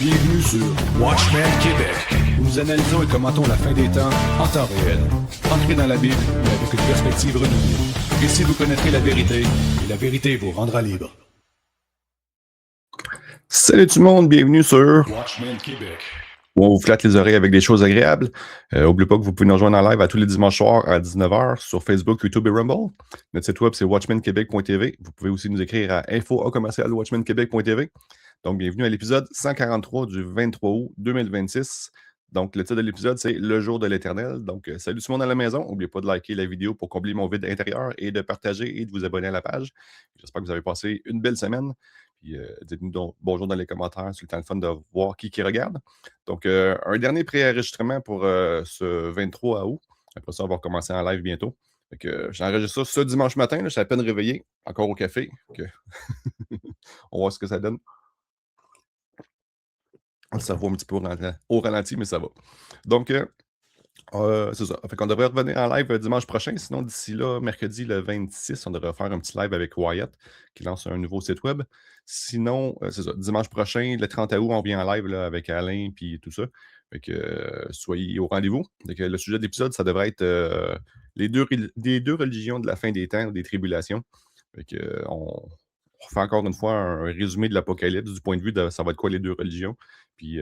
Bienvenue sur Watchmen Québec, où nous analysons et commentons la fin des temps en temps réel. Entrez dans la Bible, mais avec une perspective renouvelée. Ici, vous connaîtrez la vérité, et la vérité vous rendra libre. Salut tout le monde, bienvenue sur Watchmen Québec, où on vous flatte les oreilles avec des choses agréables. N'oubliez pas que vous pouvez nous rejoindre en live à tous les dimanches soirs à 19h sur Facebook, YouTube et Rumble. Notre site web, c'est watchmenquebec.tv. Vous pouvez aussi nous écrire à info@watchmenquebec.tv. Donc, bienvenue à l'épisode 143 du 23 août 2026. Donc, le titre de l'épisode, c'est « Le jour de l'Éternel ». Donc, salut tout le monde à la maison. N'oubliez pas de liker la vidéo pour combler mon vide intérieur et de partager et de vous abonner à la page. J'espère que vous avez passé une belle semaine. Puis, dites-nous donc bonjour dans les commentaires. C'est le temps de fun de voir qui regarde. Donc, un dernier pré-enregistrement pour ce 23 août. Après ça, on va recommencer en live bientôt. Fait que, j'enregistre ça ce dimanche matin. Là, je suis à peine réveillé, encore au café. On va voir ce que ça donne. Ça va un petit peu au ralenti, mais ça va. Donc, c'est ça. Fait qu'on devrait revenir en live dimanche prochain. Sinon, d'ici là, mercredi le 26, on devrait faire un petit live avec Wyatt qui lance un nouveau site web. Sinon, c'est ça. Dimanche prochain, le 30 août, on vient en live là, avec Alain et tout ça. Fait que soyez au rendez-vous. Donc, le sujet de l'épisode, ça devrait être les deux religions de la fin des temps, des tribulations. Fait que, on refait encore une fois un résumé de l'Apocalypse du point de vue de ça va être quoi les deux religions. Puis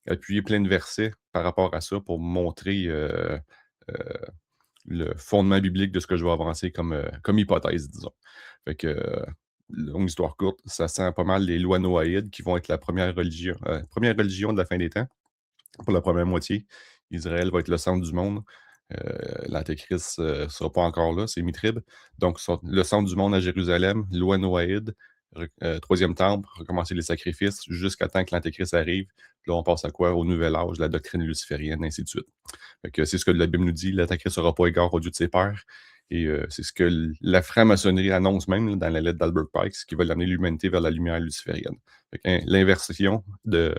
appuyer plein de versets par rapport à ça pour montrer le fondement biblique de ce que je vais avancer comme hypothèse, disons. Fait que, longue histoire courte, ça sent pas mal les lois noaïdes qui vont être la première religion de la fin des temps. Pour la première moitié, Israël va être le centre du monde. L'Antéchrist ne sera pas encore là, c'est Mitrib. Donc, le centre du monde à Jérusalem, loi noaïde, troisième temple, recommencer les sacrifices jusqu'à temps que l'Antéchrist arrive. Puis là, on passe à quoi? Au nouvel âge, la doctrine luciférienne, ainsi de suite. Fait que c'est ce que la Bible nous dit, l'Antéchrist ne sera pas égard au Dieu de ses pères. Et c'est ce que la franc-maçonnerie annonce même là, dans la lettre d'Albert Pike, qui va l'amener l'humanité vers la lumière luciférienne. Fait que, l'inversion de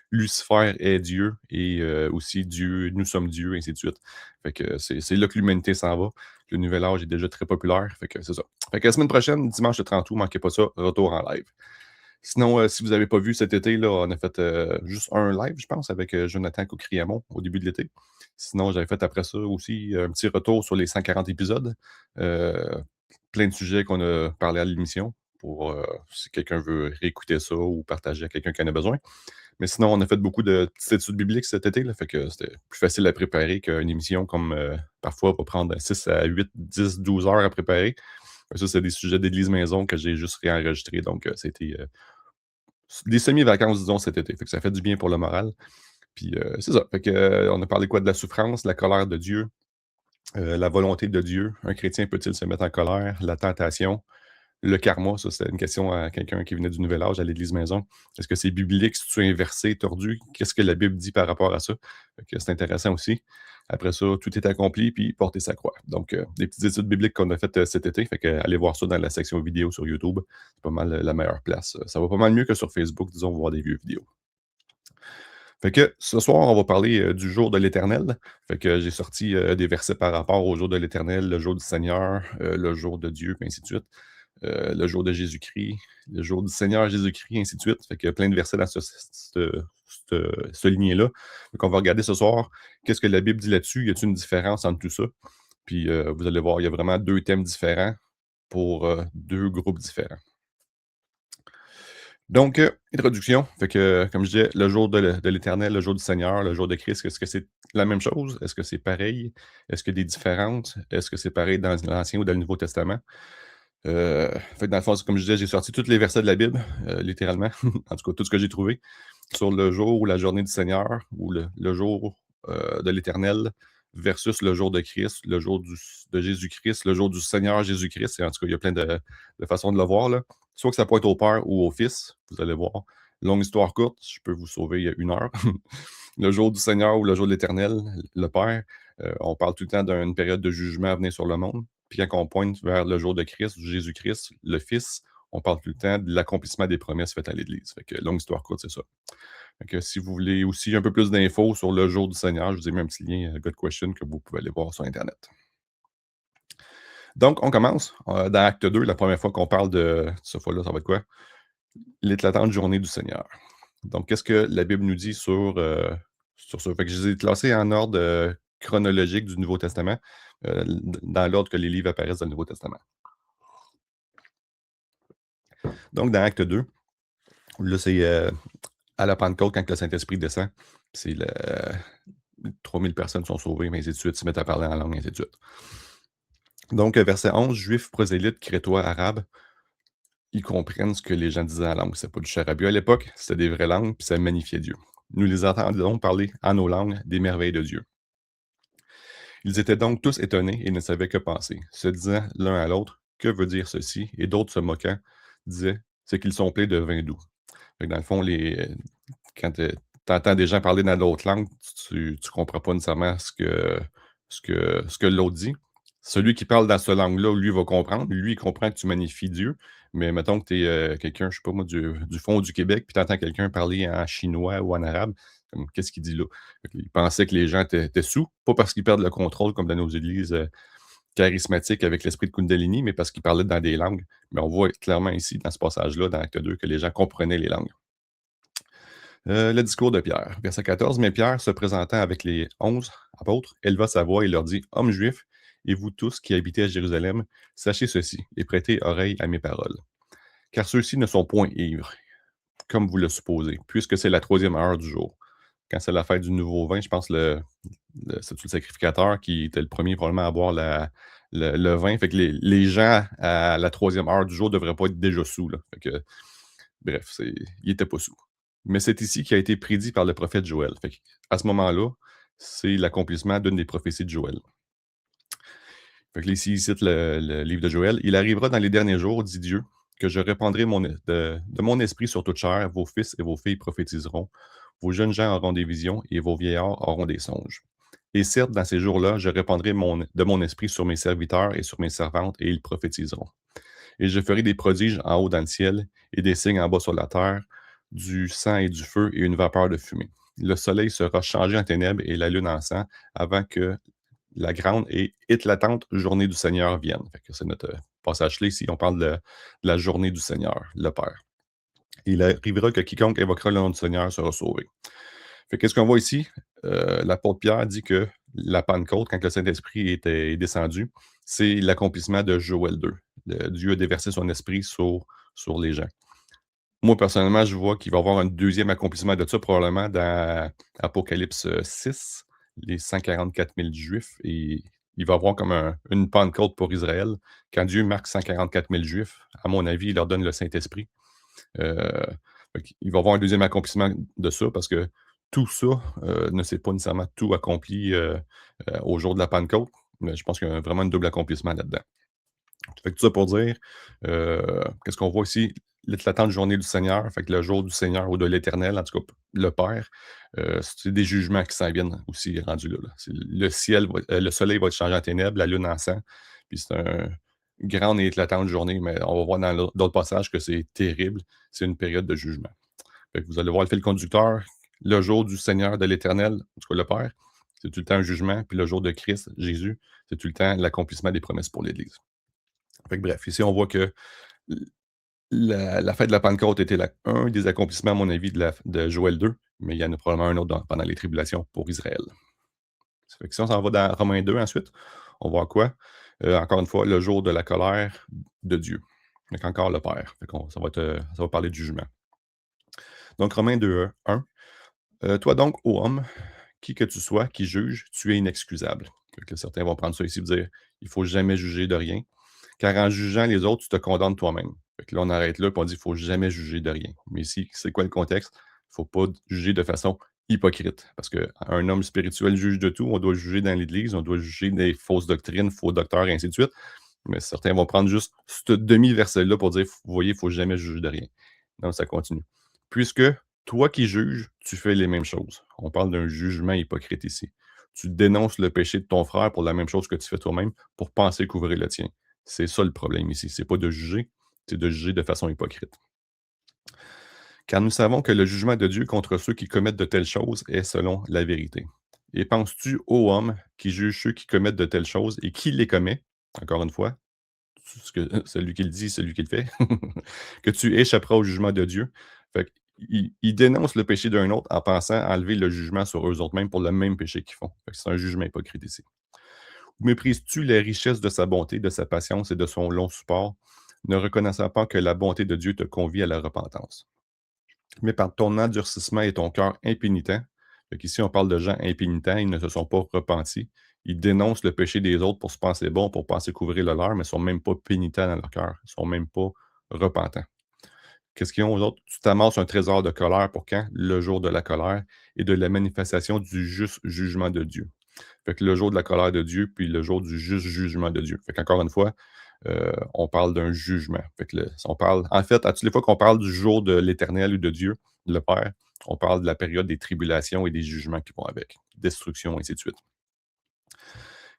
Lucifer est Dieu et aussi Dieu, nous sommes Dieu, ainsi de suite. Fait que c'est là que l'humanité s'en va. Le nouvel âge est déjà très populaire. Fait que c'est ça. Fait que la semaine prochaine, dimanche le 30 août, manquez pas ça, retour en live. Sinon, si vous n'avez pas vu cet été, là, on a fait juste un live, je pense, avec Jonathan Cocriamont au début de l'été. Sinon, j'avais fait après ça aussi un petit retour sur les 140 épisodes. Plein de sujets qu'on a parlé à l'émission pour si quelqu'un veut réécouter ça ou partager à quelqu'un qui en a besoin. Mais sinon, on a fait beaucoup de petites études bibliques cet été, là, fait que c'était plus facile à préparer qu'une émission comme parfois va prendre 6 à 8, 10, 12 heures à préparer. Ça, c'est des sujets d'église maison que j'ai juste réenregistrés. Donc, c'était des semi-vacances, disons, cet été. Fait que ça fait du bien pour le moral. Puis c'est ça. Fait que, on a parlé quoi? De la souffrance, la colère de Dieu, la volonté de Dieu. Un chrétien peut-il se mettre en colère? La tentation, le karma, ça, c'était une question à quelqu'un qui venait du Nouvel Âge à l'Église Maison. Est-ce que c'est biblique? Si tu es inversé, tordu? Qu'est-ce que la Bible dit par rapport à ça? Fait que c'est intéressant aussi. Après ça, tout est accompli, puis porter sa croix. Donc, des petites études bibliques qu'on a faites cet été. Fait que allez voir ça dans la section vidéo sur YouTube. C'est pas mal la meilleure place. Ça va pas mal mieux que sur Facebook, disons, voir des vieux vidéos. Fait que ce soir, on va parler du jour de l'Éternel. Fait que j'ai sorti des versets par rapport au jour de l'Éternel, le jour du Seigneur, le jour de Dieu, puis ainsi de suite. Le jour de Jésus-Christ, le jour du Seigneur Jésus-Christ, ainsi de suite. Fait qu'il y a plein de versets dans ce lien-là. Donc, on va regarder ce soir qu'est-ce que la Bible dit là-dessus. Y a-t-il une différence entre tout ça? Puis vous allez voir, il y a vraiment deux thèmes différents pour deux groupes différents. Donc, introduction. Fait que, comme je disais, le jour de l'Éternel, le jour du Seigneur, le jour de Christ, est-ce que c'est la même chose? Est-ce que c'est pareil? Est-ce qu'il y a des différences? Est-ce que c'est pareil dans l'Ancien ou dans le Nouveau Testament? Fait que dans le fond, comme je disais, j'ai sorti tous les versets de la Bible, littéralement, en tout cas, tout ce que j'ai trouvé, sur le jour ou la journée du Seigneur, ou le jour de l'Éternel, versus le jour de Christ, le jour de Jésus-Christ, le jour du Seigneur Jésus-Christ. Et en tout cas, il y a plein de façons de le voir, là. Soit que ça peut être au Père ou au Fils, vous allez voir. Longue histoire courte, je peux vous sauver il y a 1 heure. Le jour du Seigneur ou le jour de l'Éternel, le Père, on parle tout le temps d'une période de jugement à venir sur le monde. Puis quand on pointe vers le jour de Christ, Jésus-Christ, le Fils, on parle tout le temps de l'accomplissement des promesses faites à l'Église. Fait que longue histoire courte, c'est ça. Fait que si vous voulez aussi un peu plus d'infos sur le jour du Seigneur, je vous ai mis un petit lien God Question que vous pouvez aller voir sur Internet. Donc, on commence. Dans Acte 2, la première fois qu'on parle de cette fois-là, ça va être quoi? L'éclatante journée du Seigneur. Donc, qu'est-ce que la Bible nous dit sur ça? Fait que je les ai classés en ordre chronologique du Nouveau Testament, dans l'ordre que les livres apparaissent dans le Nouveau Testament. Donc, dans Acte 2, là, c'est à la Pentecôte, quand le Saint-Esprit descend, c'est 3000 personnes sont sauvées, mais ainsi de suite, se mettent à parler en langue, ainsi de suite. Donc, verset 11, Juifs, prosélytes, Crétois, Arabes, ils comprennent ce que les gens disaient en langue. C'est pas du charabia à l'époque, c'était des vraies langues, puis ça magnifiait Dieu. Nous les entendons parler en nos langues des merveilles de Dieu. Ils étaient donc tous étonnés et ne savaient que penser, se disant l'un à l'autre, que veut dire ceci? Et d'autres, se moquant, disaient, c'est qu'ils sont pleins de vin doux. Fait que dans le fond, quand tu entends des gens parler dans d'autres langues, tu ne comprends pas nécessairement ce que l'autre dit. Celui qui parle dans cette langue-là, lui, va comprendre. Lui, il comprend que tu magnifies Dieu. Mais mettons que tu es quelqu'un, je sais pas moi, du fond du Québec, puis tu entends quelqu'un parler en chinois ou en arabe, comme, qu'est-ce qu'il dit là? Il pensait que les gens étaient sous, pas parce qu'ils perdent le contrôle comme dans nos églises charismatiques avec l'esprit de Kundalini, mais parce qu'ils parlaient dans des langues. Mais on voit clairement ici, dans ce passage-là, dans Acte 2, que les gens comprenaient les langues. Le discours de Pierre, verset 14. Mais Pierre, se présentant avec les 11 apôtres, éleva sa voix et leur dit, hommes juifs, et vous tous qui habitez à Jérusalem, sachez ceci et prêtez oreille à mes paroles. Car ceux-ci ne sont point ivres, comme vous le supposez, puisque c'est la 3e heure du jour. Quand c'est la fête du nouveau vin, je pense c'est le sacrificateur qui était le premier probablement à boire le vin. Fait que les gens à la 3e heure du jour ne devraient pas être déjà sous. Là. Fait que, bref, ils n'étaient pas sous. Mais c'est ici qui a été prédit par le prophète Joël. Fait à ce moment-là, c'est l'accomplissement d'une des prophéties de Joël. Fait que ici, il cite le livre de Joël. Il arrivera dans les derniers jours, dit Dieu, que je répandrai de mon esprit sur toute chair. Vos fils et vos filles prophétiseront. Vos jeunes gens auront des visions et vos vieillards auront des songes. Et certes, dans ces jours-là, je répandrai de mon esprit sur mes serviteurs et sur mes servantes, et ils prophétiseront. Et je ferai des prodiges en haut dans le ciel et des signes en bas sur la terre, du sang et du feu et une vapeur de fumée. Le soleil sera changé en ténèbres et la lune en sang avant que la grande et éclatante journée du Seigneur vienne. Fait que c'est notre passage clé ici. On parle de la journée du Seigneur, le Père. Il arrivera que quiconque évoquera le nom du Seigneur sera sauvé. Fait qu'est-ce qu'on voit ici? L'apôtre Pierre dit que la Pentecôte, quand le Saint-Esprit est descendu, c'est l'accomplissement de Joël 2. Dieu a déversé son esprit sur les gens. Moi, personnellement, je vois qu'il va y avoir un deuxième accomplissement de ça, probablement dans Apocalypse 6, les 144 000 Juifs, et il va y avoir comme une Pentecôte pour Israël. Quand Dieu marque 144 000 Juifs, à mon avis, il leur donne le Saint-Esprit. Il va y avoir un deuxième accomplissement de ça, parce que tout ça ne s'est pas nécessairement tout accompli au jour de la Pentecôte, mais je pense qu'il y a vraiment un double accomplissement là-dedans. Fait que tout ça pour dire, qu'est-ce qu'on voit ici? L'éclatante journée du Seigneur, fait que le jour du Seigneur ou de l'Éternel, en tout cas le Père, c'est des jugements qui s'en viennent aussi rendus là. Le ciel le soleil va être changé en ténèbres, la lune en sang, puis c'est une grande et éclatante journée, mais on va voir dans d'autres passages que c'est terrible. C'est une période de jugement. Fait que vous allez voir le fil conducteur, le jour du Seigneur de l'Éternel, en tout cas le Père, c'est tout le temps un jugement, puis le jour de Christ, Jésus, c'est tout le temps l'accomplissement des promesses pour l'Église. Fait que bref, ici, on voit que la fête de la Pentecôte était un des accomplissements, à mon avis, de Joël 2, mais il y en a probablement un autre pendant les tribulations pour Israël. Ça fait que si on s'en va dans Romains 2 ensuite, on voit quoi? Encore une fois, le jour de la colère de Dieu. Donc encore le Père. Ça va parler du jugement. Donc Romains 2, 1. Toi donc, ô homme, qui que tu sois, qui juge, tu es inexcusable. Fait que certains vont prendre ça ici et dire il ne faut jamais juger de rien, car en jugeant les autres, tu te condamnes toi-même. Fait que là, on arrête là et on dit il ne faut jamais juger de rien. Mais ici, c'est quoi le contexte? Il ne faut pas juger de façon hypocrite. Parce qu'un homme spirituel juge de tout. On doit juger dans l'Église, on doit juger des fausses doctrines, faux docteurs, et ainsi de suite. Mais certains vont prendre juste ce demi-verset-là pour dire vous voyez, il ne faut jamais juger de rien. Non, ça continue. Puisque toi qui juges, tu fais les mêmes choses. On parle d'un jugement hypocrite ici. Tu dénonces le péché de ton frère pour la même chose que tu fais toi-même pour penser couvrir le tien. C'est ça le problème ici. C'est pas de juger, c'est de juger de façon hypocrite. Car nous savons que le jugement de Dieu contre ceux qui commettent de telles choses est selon la vérité. Et penses-tu, ô homme, qui juge ceux qui commettent de telles choses et qui les commet, encore une fois, celui qui le dit, celui qui le fait, que tu échapperas au jugement de Dieu. Fait il dénonce le péché d'un autre en pensant enlever le jugement sur eux autres mêmes pour le même péché qu'ils font. C'est un jugement hypocrite ici. Ou méprises-tu les richesses de sa bonté, de sa patience et de son long support, ne reconnaissant pas que la bonté de Dieu te convie à la repentance? Mais par ton endurcissement et ton cœur impénitent, ici on parle de gens impénitents, ils ne se sont pas repentis, ils dénoncent le péché des autres pour se penser bon, pour penser couvrir le leur, mais ils ne sont même pas pénitents dans leur cœur, ils ne sont même pas repentants. Qu'est-ce qu'ils ont aux autres? Tu t'amasses un trésor de colère pour quand? Le jour de la colère et de la manifestation du juste jugement de Dieu. Fait que le jour de la colère de Dieu, puis le jour du juste jugement de Dieu. Fait qu'encore une fois, on parle d'un jugement. Fait que en fait, à toutes les fois qu'on parle du jour de l'Éternel ou de Dieu, le Père, on parle de la période des tribulations et des jugements qui vont avec, destruction, et ainsi de suite.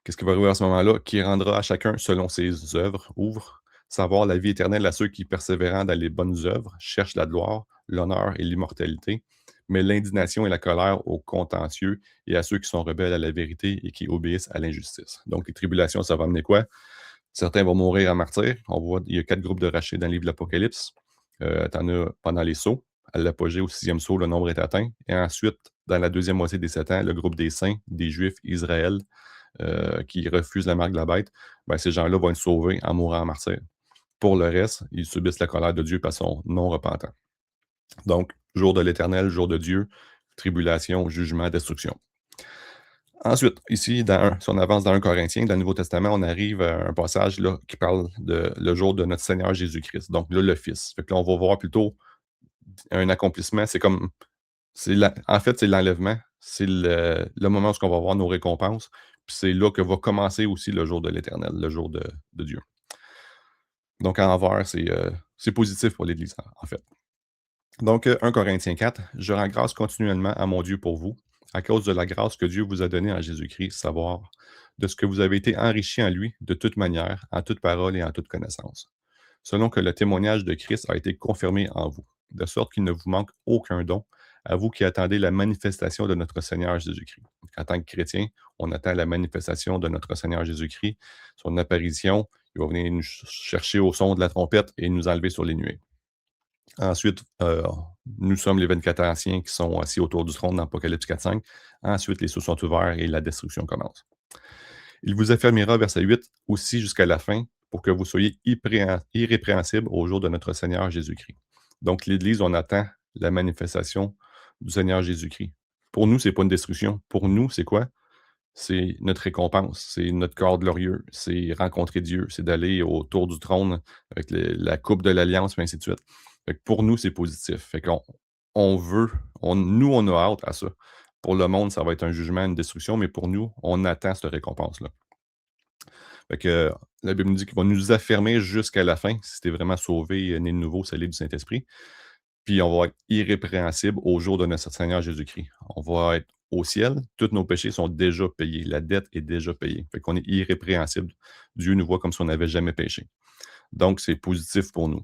Qu'est-ce qui va arriver à ce moment-là? Qui rendra à chacun selon ses œuvres, ouvre, savoir la vie éternelle à ceux qui, persévérant dans les bonnes œuvres, cherchent la gloire, l'honneur et l'immortalité, mais l'indignation et la colère aux contentieux et à ceux qui sont rebelles à la vérité et qui obéissent à l'injustice. Donc, les tribulations, ça va amener quoi? Certains vont mourir en martyr. On voit, il y a 4 groupes de rachés dans le livre de l'Apocalypse. T'en as pendant les sauts. À l'apogée, au 6e saut, le nombre est atteint. Et ensuite, dans la deuxième moitié des 7 ans, le groupe des saints, des Juifs, Israël, qui refusent la marque de la bête, ben, ces gens-là vont être sauvés en mourant en martyr. Pour le reste, ils subissent la colère de Dieu par son non repentant. Donc, jour de l'Éternel, jour de Dieu, tribulation, jugement, destruction. Ensuite, ici, si on avance dans 1 Corinthiens, dans le Nouveau Testament, on arrive à un passage là, qui parle de le jour de notre Seigneur Jésus-Christ. Donc là, le Fils. Fait que là, on va voir plutôt un accomplissement. C'est comme. En fait, c'est l'enlèvement. C'est le moment où on va voir nos récompenses. Puis c'est là que va commencer aussi le jour de l'Éternel, le jour de Dieu. Donc, en envers, c'est positif pour l'Église, en fait. Donc, 1 Corinthiens 4, je rends grâce continuellement à mon Dieu pour vous, à cause de la grâce que Dieu vous a donnée en Jésus-Christ, savoir de ce que vous avez été enrichis en lui, de toute manière, en toute parole et en toute connaissance, selon que le témoignage de Christ a été confirmé en vous, de sorte qu'il ne vous manque aucun don, à vous qui attendez la manifestation de notre Seigneur Jésus-Christ. En tant que chrétien, on attend la manifestation de notre Seigneur Jésus-Christ, son apparition. Il va venir nous chercher au son de la trompette et nous enlever sur les nuées. Ensuite, nous sommes les 24 anciens qui sont assis autour du trône dans Apocalypse 4.5. Ensuite, les cieux sont ouverts et la destruction commence. Il vous affermira, verset 8, aussi jusqu'à la fin, pour que vous soyez irrépréhensibles au jour de notre Seigneur Jésus-Christ. Donc, l'Église, on attend la manifestation du Seigneur Jésus-Christ. Pour nous, ce n'est pas une destruction. Pour nous, c'est quoi? C'est notre récompense, c'est notre corps glorieux, c'est rencontrer Dieu, c'est d'aller autour du trône avec la coupe de l'Alliance, et ainsi de suite. Fait que pour nous, c'est positif. Fait qu'on on veut, nous, on a hâte à ça. Pour le monde, ça va être un jugement, une destruction, mais pour nous, on attend cette récompense-là. Fait que la Bible nous dit qu'il va nous affermer jusqu'à la fin, si tu es vraiment sauvé, né de nouveau, scellé du Saint-Esprit. Puis on va être irrépréhensible au jour de notre Seigneur Jésus-Christ. On va être au ciel, tous nos péchés sont déjà payés, la dette est déjà payée. Fait qu'on est irrépréhensible. Dieu nous voit comme si on n'avait jamais péché. Donc, c'est positif pour nous.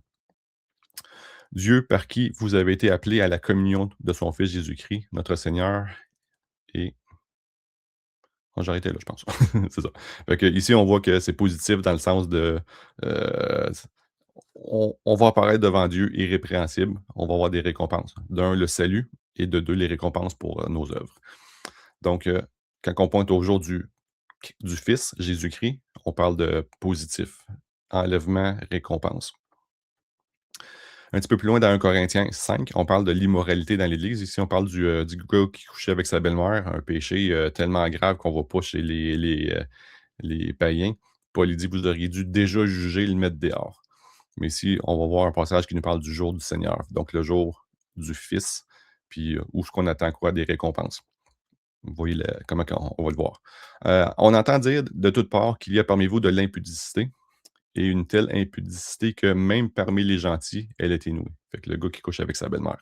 Dieu, par qui vous avez été appelés à la communion de son Fils Jésus-Christ, notre Seigneur, et oh, j'ai arrêté là, je pense. C'est ça. Fait que ici, on voit que c'est positif dans le sens de, heu, on va apparaître devant Dieu irrépréhensible, on va avoir des récompenses. D'1, le salut et de 2, les récompenses pour, nos œuvres. Donc, quand on pointe au jour du Fils Jésus-Christ, on parle de positif, enlèvement, récompense. Un petit peu plus loin dans 1 Corinthiens 5, on parle de l'immoralité dans l'Église. Ici, on parle du gars qui couchait avec sa belle-mère, un péché, tellement grave qu'on ne voit pas chez les païens. Paul il dit: «Vous auriez dû déjà juger et le mettre dehors». Mais ici, on va voir un passage qui nous parle du jour du Seigneur, donc le jour du Fils, puis, où ce qu'on attend quoi? Des récompenses. Vous voyez comment on va le voir. On entend dire de toutes parts qu'il y a parmi vous de l'impudicité, et une telle impudicité que même parmi les gentils, elle est inouïe. Fait que le gars qui couche avec sa belle-mère.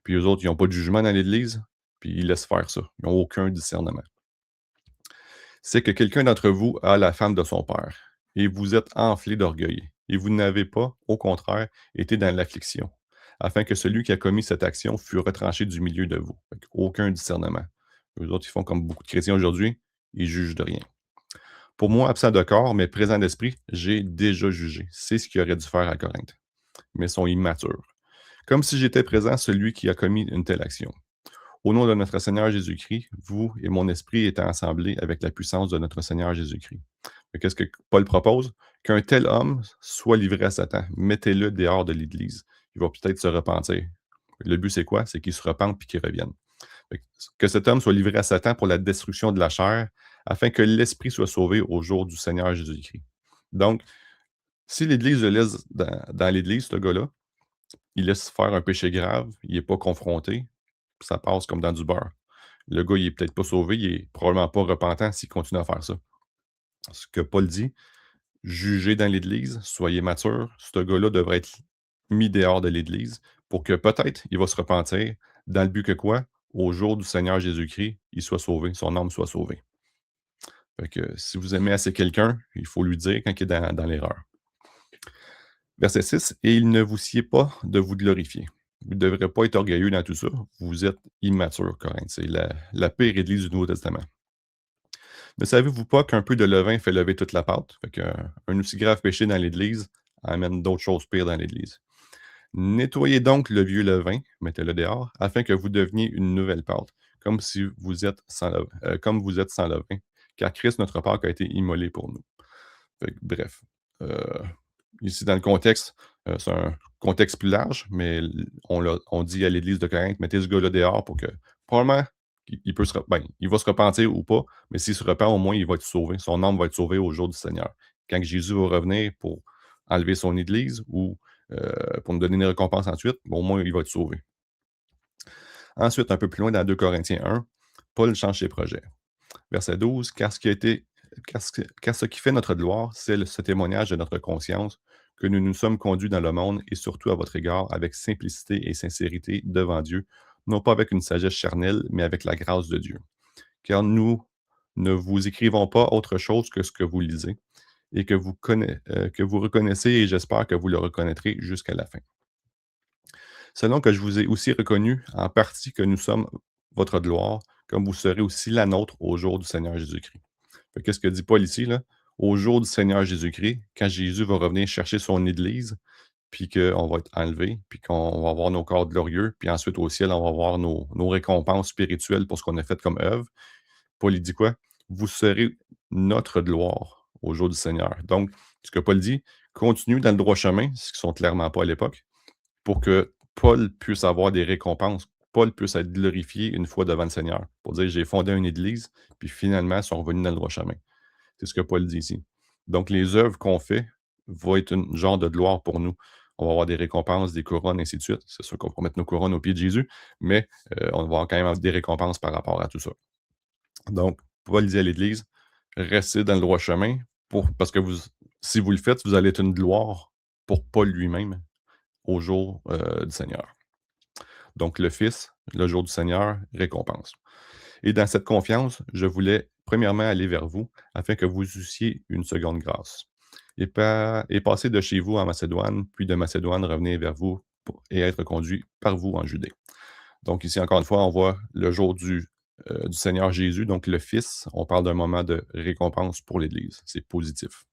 Puis eux autres, ils n'ont pas de jugement dans l'Église, puis ils laissent faire ça. Ils n'ont aucun discernement. C'est que quelqu'un d'entre vous a la femme de son père, et vous êtes enflé d'orgueil, et vous n'avez pas, au contraire, été dans l'affliction, afin que celui qui a commis cette action fût retranché du milieu de vous. Fait aucun discernement. Eux autres, ils font comme beaucoup de chrétiens aujourd'hui, ils jugent de rien. Pour moi, absent de corps, mais présent d'esprit, j'ai déjà jugé. C'est ce qu'il aurait dû faire à Corinthe. Mais ils sont immatures. Comme si j'étais présent celui qui a commis une telle action. Au nom de notre Seigneur Jésus-Christ, vous et mon esprit étant assemblés avec la puissance de notre Seigneur Jésus-Christ. Qu'est-ce que Paul propose? Qu'un tel homme soit livré à Satan. Mettez-le dehors de l'Église. Il va peut-être se repentir. Le but, c'est quoi? C'est qu'il se repente puis qu'il revienne. Que cet homme soit livré à Satan pour la destruction de la chair, afin que l'esprit soit sauvé au jour du Seigneur Jésus-Christ. Donc, si l'Église le laisse dans l'Église, ce gars-là, il laisse faire un péché grave, il n'est pas confronté, ça passe comme dans du beurre. Le gars, il n'est peut-être pas sauvé, il n'est probablement pas repentant s'il continue à faire ça. Ce que Paul dit, jugez dans l'Église, soyez mature, ce gars-là devrait être mis dehors de l'Église pour que peut-être il va se repentir dans le but que quoi? Au jour du Seigneur Jésus-Christ, il soit sauvé, son âme soit sauvée. Fait que si vous aimez assez quelqu'un, il faut lui dire quand il est dans l'erreur. Verset 6, et il ne vous sied pas de vous glorifier. Vous ne devrez pas être orgueilleux dans tout ça. Vous êtes immature, Corinthe. C'est la pire église du Nouveau Testament. Ne savez-vous pas qu'un peu de levain fait lever toute la pâte? Fait qu'un aussi grave péché dans l'Église amène d'autres choses pires dans l'Église. Nettoyez donc le vieux levain, mettez-le dehors, afin que vous deveniez une nouvelle pâte, comme vous êtes sans levain, car Christ, notre Pâque, a été immolé pour nous. Fait que, bref. Ici, dans le contexte, c'est un contexte plus large, mais on dit à l'Église de Corinthe, mettez ce gars-là dehors pour que, probablement, il va se repentir ou pas, mais s'il se repent, au moins, il va être sauvé. Son âme va être sauvée au jour du Seigneur. Quand Jésus va revenir pour enlever son Église ou pour nous donner une récompense ensuite, au moins, il va être sauvé. Ensuite, un peu plus loin, dans 2 Corinthiens 1, Paul change ses projets. Verset 12, car ce qui fait notre gloire, c'est ce témoignage de notre conscience, que nous nous sommes conduits dans le monde et surtout à votre égard avec simplicité et sincérité devant Dieu, non pas avec une sagesse charnelle, mais avec la grâce de Dieu. Car nous ne vous écrivons pas autre chose que ce que vous lisez et que vous reconnaissez, et j'espère que vous le reconnaîtrez jusqu'à la fin. Selon que je vous ai aussi reconnu en partie que nous sommes votre gloire, comme vous serez aussi la nôtre au jour du Seigneur Jésus-Christ. Qu'est-ce que dit Paul ici? Là? Au jour du Seigneur Jésus-Christ, quand Jésus va revenir chercher son Église, puis qu'on va être enlevé, puis qu'on va avoir nos corps glorieux, puis ensuite au ciel, on va avoir nos récompenses spirituelles pour ce qu'on a fait comme œuvre. Paul il dit quoi? Vous serez notre gloire au jour du Seigneur. Donc, ce que Paul dit, continue dans le droit chemin, ce qui ne sont clairement pas à l'époque, pour que Paul puisse avoir des récompenses. Paul puisse être glorifié une fois devant le Seigneur. Pour dire, j'ai fondé une église, puis finalement, ils sont revenus dans le droit chemin. C'est ce que Paul dit ici. Donc, les œuvres qu'on fait vont être un genre de gloire pour nous. on va avoir des récompenses, des couronnes, ainsi de suite. C'est sûr qu'on va mettre nos couronnes aux pieds de Jésus, mais on va avoir quand même des récompenses par rapport à tout ça. Donc, Paul dit à l'Église, restez dans le droit chemin, parce que si vous le faites, vous allez être une gloire pour Paul lui-même au jour du Seigneur. Donc, le Fils, le jour du Seigneur, récompense. Et dans cette confiance, je voulais premièrement aller vers vous, afin que vous eussiez une seconde grâce. Et passer de chez vous en Macédoine, puis de Macédoine revenir vers vous et être conduit par vous en Judée. Donc ici, encore une fois, on voit le jour du Seigneur Jésus, donc le Fils. On parle d'un moment de récompense pour l'Église. C'est positif.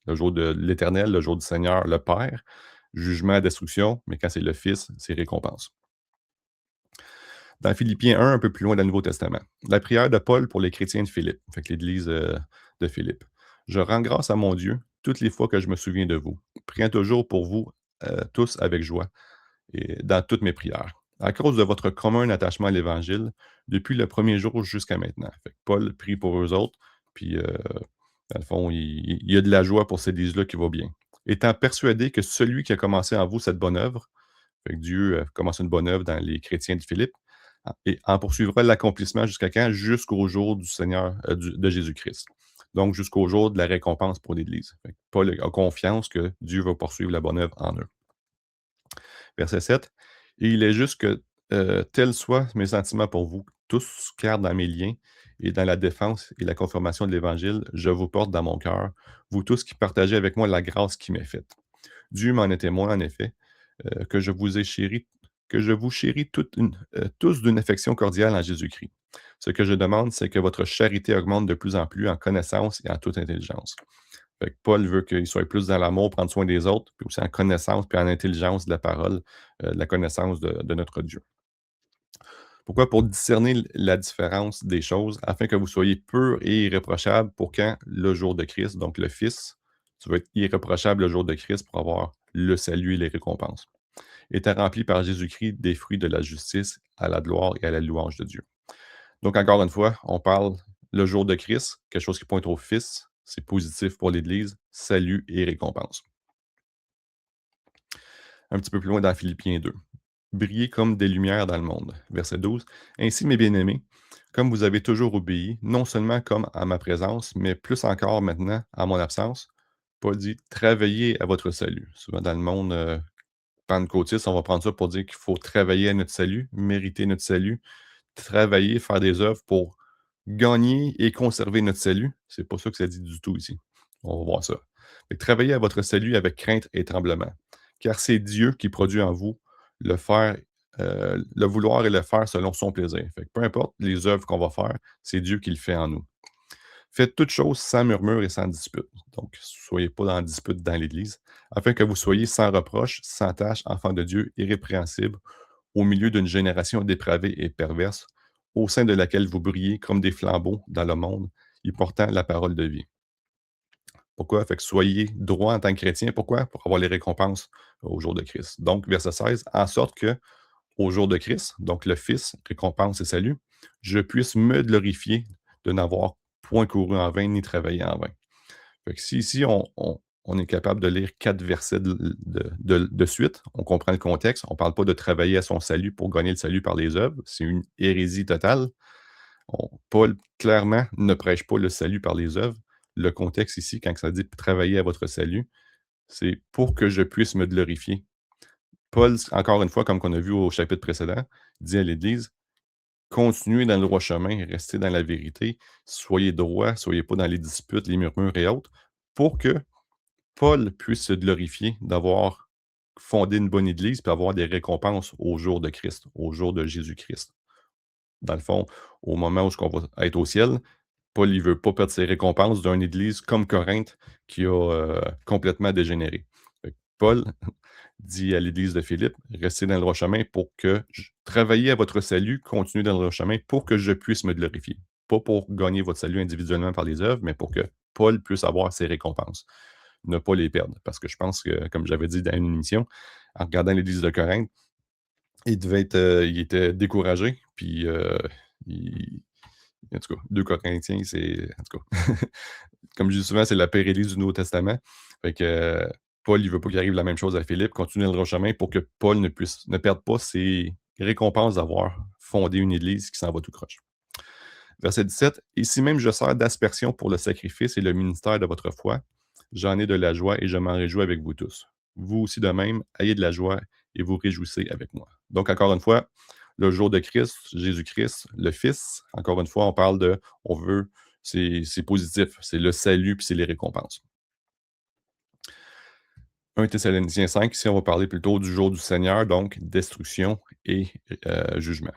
Le jour de l'Éternel, le jour du Seigneur, le Père, jugement, destruction, mais quand c'est le Fils, c'est récompense. Dans Philippiens 1, un peu plus loin dans le Nouveau Testament. La prière de Paul pour les chrétiens de Philippe, fait que l'Église de Philippe. Je rends grâce à mon Dieu toutes les fois que je me souviens de vous, priant toujours pour vous tous avec joie et dans toutes mes prières, à cause de votre commun attachement à l'Évangile depuis le premier jour jusqu'à maintenant. Fait que Paul prie pour eux autres, puis dans le fond, il y a de la joie pour cette Église-là qui va bien. Étant persuadé que celui qui a commencé en vous cette bonne œuvre, fait que Dieu commence une bonne œuvre dans les chrétiens de Philippe, et en poursuivra l'accomplissement jusqu'à quand? Jusqu'au jour du Seigneur, de Jésus-Christ. Donc, jusqu'au jour de la récompense pour l'Église. Paul a confiance que Dieu va poursuivre la bonne œuvre en eux. Verset 7. Et il est juste que tels soient mes sentiments pour vous, tous, car dans mes liens et dans la défense et la confirmation de l'Évangile, je vous porte dans mon cœur, vous tous qui partagez avec moi la grâce qui m'est faite. Dieu m'en est témoin, en effet, que je vous ai chéri, que je vous chéris tous d'une affection cordiale en Jésus-Christ. Ce que je demande, c'est que votre charité augmente de plus en plus en connaissance et en toute intelligence. Fait que Paul veut qu'il soit plus dans l'amour, prendre soin des autres, puis aussi en connaissance, puis en intelligence de la parole, de la connaissance de notre Dieu. Pourquoi? Pour discerner la différence des choses, afin que vous soyez purs et irréprochables pour quand le jour de Christ, donc le Fils, tu vas être irréprochable le jour de Christ pour avoir le salut et les récompenses. Étant rempli par Jésus-Christ des fruits de la justice à la gloire et à la louange de Dieu. Donc, encore une fois, on parle le jour de Christ, quelque chose qui pointe au Fils, c'est positif pour l'Église, salut et récompense. Un petit peu plus loin dans Philippiens 2. Brillez comme des lumières dans le monde. Verset 12. Ainsi, mes bien-aimés, comme vous avez toujours obéi, non seulement comme à ma présence, mais plus encore maintenant à mon absence, Paul dit travaillez à votre salut. Souvent dans le monde pentecôtiste, on va prendre ça pour dire qu'il faut travailler à notre salut, mériter notre salut, travailler, faire des œuvres pour gagner et conserver notre salut. C'est pas ça que ça dit du tout ici. On va voir ça. Fait que travaillez à votre salut avec crainte et tremblement, car c'est Dieu qui produit en vous le faire, le vouloir et le faire selon son plaisir. Fait que peu importe les œuvres qu'on va faire, c'est Dieu qui le fait en nous. Faites toutes choses sans murmure et sans dispute. Donc, soyez pas dans dispute dans l'Église, afin que vous soyez sans reproche, sans tâche, enfants de Dieu, irrépréhensibles, au milieu d'une génération dépravée et perverse, au sein de laquelle vous brillez comme des flambeaux dans le monde, y portant la parole de vie. Pourquoi? Fait que soyez droit en tant que chrétien. Pourquoi? Pour avoir les récompenses au jour de Christ. Donc, verset 16, en sorte que, au jour de Christ, donc le Fils, récompense et salut, je puisse me glorifier de n'avoir point couru en vain ni travaillé en vain. Fait que si ici, on est capable de lire 4 versets de suite, on comprend le contexte, on ne parle pas de travailler à son salut pour gagner le salut par les œuvres, c'est une hérésie totale. Paul, clairement, ne prêche pas le salut par les œuvres. Le contexte ici, quand ça dit travailler à votre salut, c'est pour que je puisse me glorifier. Paul, encore une fois, comme qu'on a vu au chapitre précédent, dit à l'Église, continuez dans le droit chemin, restez dans la vérité, soyez droits, soyez pas dans les disputes, les murmures et autres, pour que Paul puisse se glorifier d'avoir fondé une bonne Église et avoir des récompenses au jour de Christ, au jour de Jésus-Christ. Dans le fond, au moment où on va être au ciel, Paul ne veut pas perdre ses récompenses d'une Église comme Corinthe qui a complètement dégénéré. Paul dit à l'Église de Philippe, restez dans le droit chemin pour que travaillez à votre salut, continuez dans le droit chemin pour que je puisse me glorifier. Pas pour gagner votre salut individuellement par les œuvres, mais pour que Paul puisse avoir ses récompenses. Ne pas les perdre. Parce que je pense que, comme j'avais dit dans une émission, en regardant l'Église de Corinthe, il était découragé, puis en tout cas, 2 Corinthiens, c'est. En tout cas, comme je dis souvent, c'est la pire Église du Nouveau Testament. Fait que Paul, il veut pas qu'il arrive la même chose à Philippe, continue le droit chemin pour que Paul ne perde pas ses récompenses d'avoir fondé une église qui s'en va tout croche. Verset 17, ici même je sers d'aspersion pour le sacrifice et le ministère de votre foi. J'en ai de la joie et je m'en réjouis avec vous tous. Vous aussi de même, ayez de la joie et vous réjouissez avec moi. Donc, encore une fois, le jour de Christ, Jésus-Christ, le Fils, encore une fois, on parle de, on veut, c'est positif, c'est le salut puis c'est les récompenses. 1 Thessaloniciens 5, ici on va parler plutôt du jour du Seigneur, donc destruction et jugement.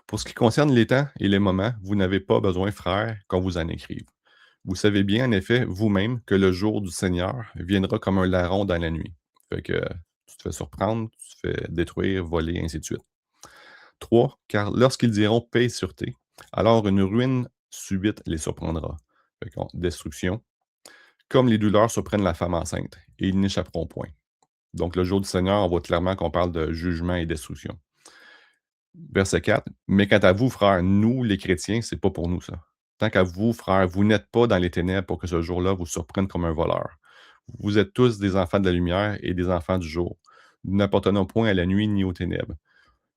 Pour ce qui concerne les temps et les moments, vous n'avez pas besoin, frères, qu'on vous en écrive. Vous savez bien, en effet, vous-même, que le jour du Seigneur viendra comme un larron dans la nuit. Fait que tu te fais surprendre, tu te fais détruire, voler, ainsi de suite. 3. Car lorsqu'ils diront paix et sûreté, alors une ruine subite les surprendra. Fait que, destruction. Comme les douleurs surprennent la femme enceinte, et ils n'échapperont point. Donc, le jour du Seigneur, on voit clairement qu'on parle de jugement et destruction. Verset 4. Mais quant à vous, frères, nous, les chrétiens, c'est pas pour nous, ça. Tant qu'à vous, frères, vous n'êtes pas dans les ténèbres pour que ce jour-là vous surprenne comme un voleur. Vous êtes tous des enfants de la lumière et des enfants du jour. Nous n'appartenons point à la nuit ni aux ténèbres.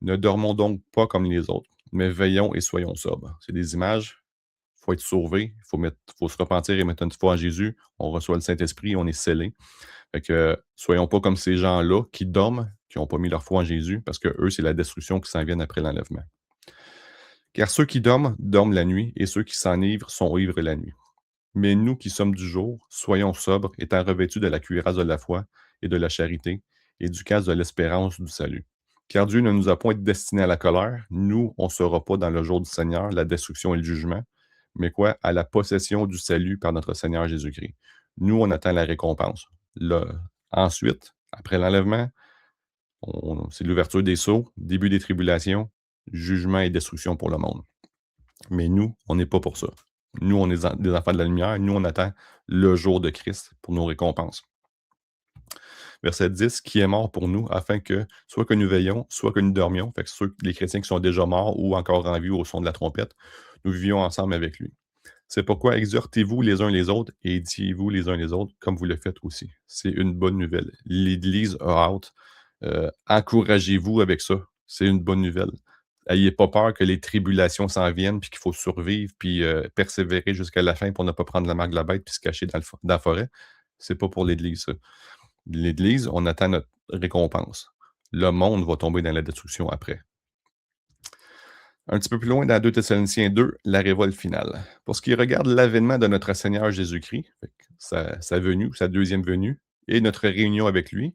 Ne dormons donc pas comme les autres, mais veillons et soyons sobres. C'est des images. Il faut être sauvé. Faut se repentir et mettre une foi en Jésus. On reçoit le Saint-Esprit, on est scellé. Fait que soyons pas comme ces gens-là qui dorment, qui n'ont pas mis leur foi en Jésus, parce que eux, c'est la destruction qui s'en vient après l'enlèvement. Car ceux qui dorment, dorment la nuit, et ceux qui s'enivrent sont ivres la nuit. Mais nous qui sommes du jour, soyons sobres, étant revêtus de la cuirasse de la foi et de la charité, et du casque de l'espérance du salut. Car Dieu ne nous a point destinés à la colère, nous, on ne sera pas dans le jour du Seigneur, la destruction et le jugement, mais quoi? À la possession du salut par notre Seigneur Jésus-Christ. Nous, on attend la récompense. Ensuite, après l'enlèvement, c'est l'ouverture des sceaux, début des tribulations, jugement et destruction pour le monde. Mais nous, on n'est pas pour ça. Nous, on est des enfants de la lumière. Nous, on attend le jour de Christ pour nos récompenses. Verset 10, qui est mort pour nous, afin que, soit que nous veillions, soit que nous dormions, fait que les chrétiens qui sont déjà morts ou encore en vie au son de la trompette, nous vivions ensemble avec lui. C'est pourquoi exhortez-vous les uns les autres et édifiez-vous les uns les autres, comme vous le faites aussi. C'est une bonne nouvelle. L'Église a hâte. Encouragez-vous avec ça. C'est une bonne nouvelle. Ayez pas peur que les tribulations s'en viennent, puis qu'il faut survivre, puis persévérer jusqu'à la fin pour ne pas prendre la marque de la bête, puis se cacher dans la forêt. C'est pas pour l'Église, ça. L'Église, on attend notre récompense. Le monde va tomber dans la destruction après. Un petit peu plus loin, dans 2 Thessaloniciens 2, la révolte finale. Pour ce qui regarde l'avènement de notre Seigneur Jésus-Christ, sa venue, sa deuxième venue, et notre réunion avec lui,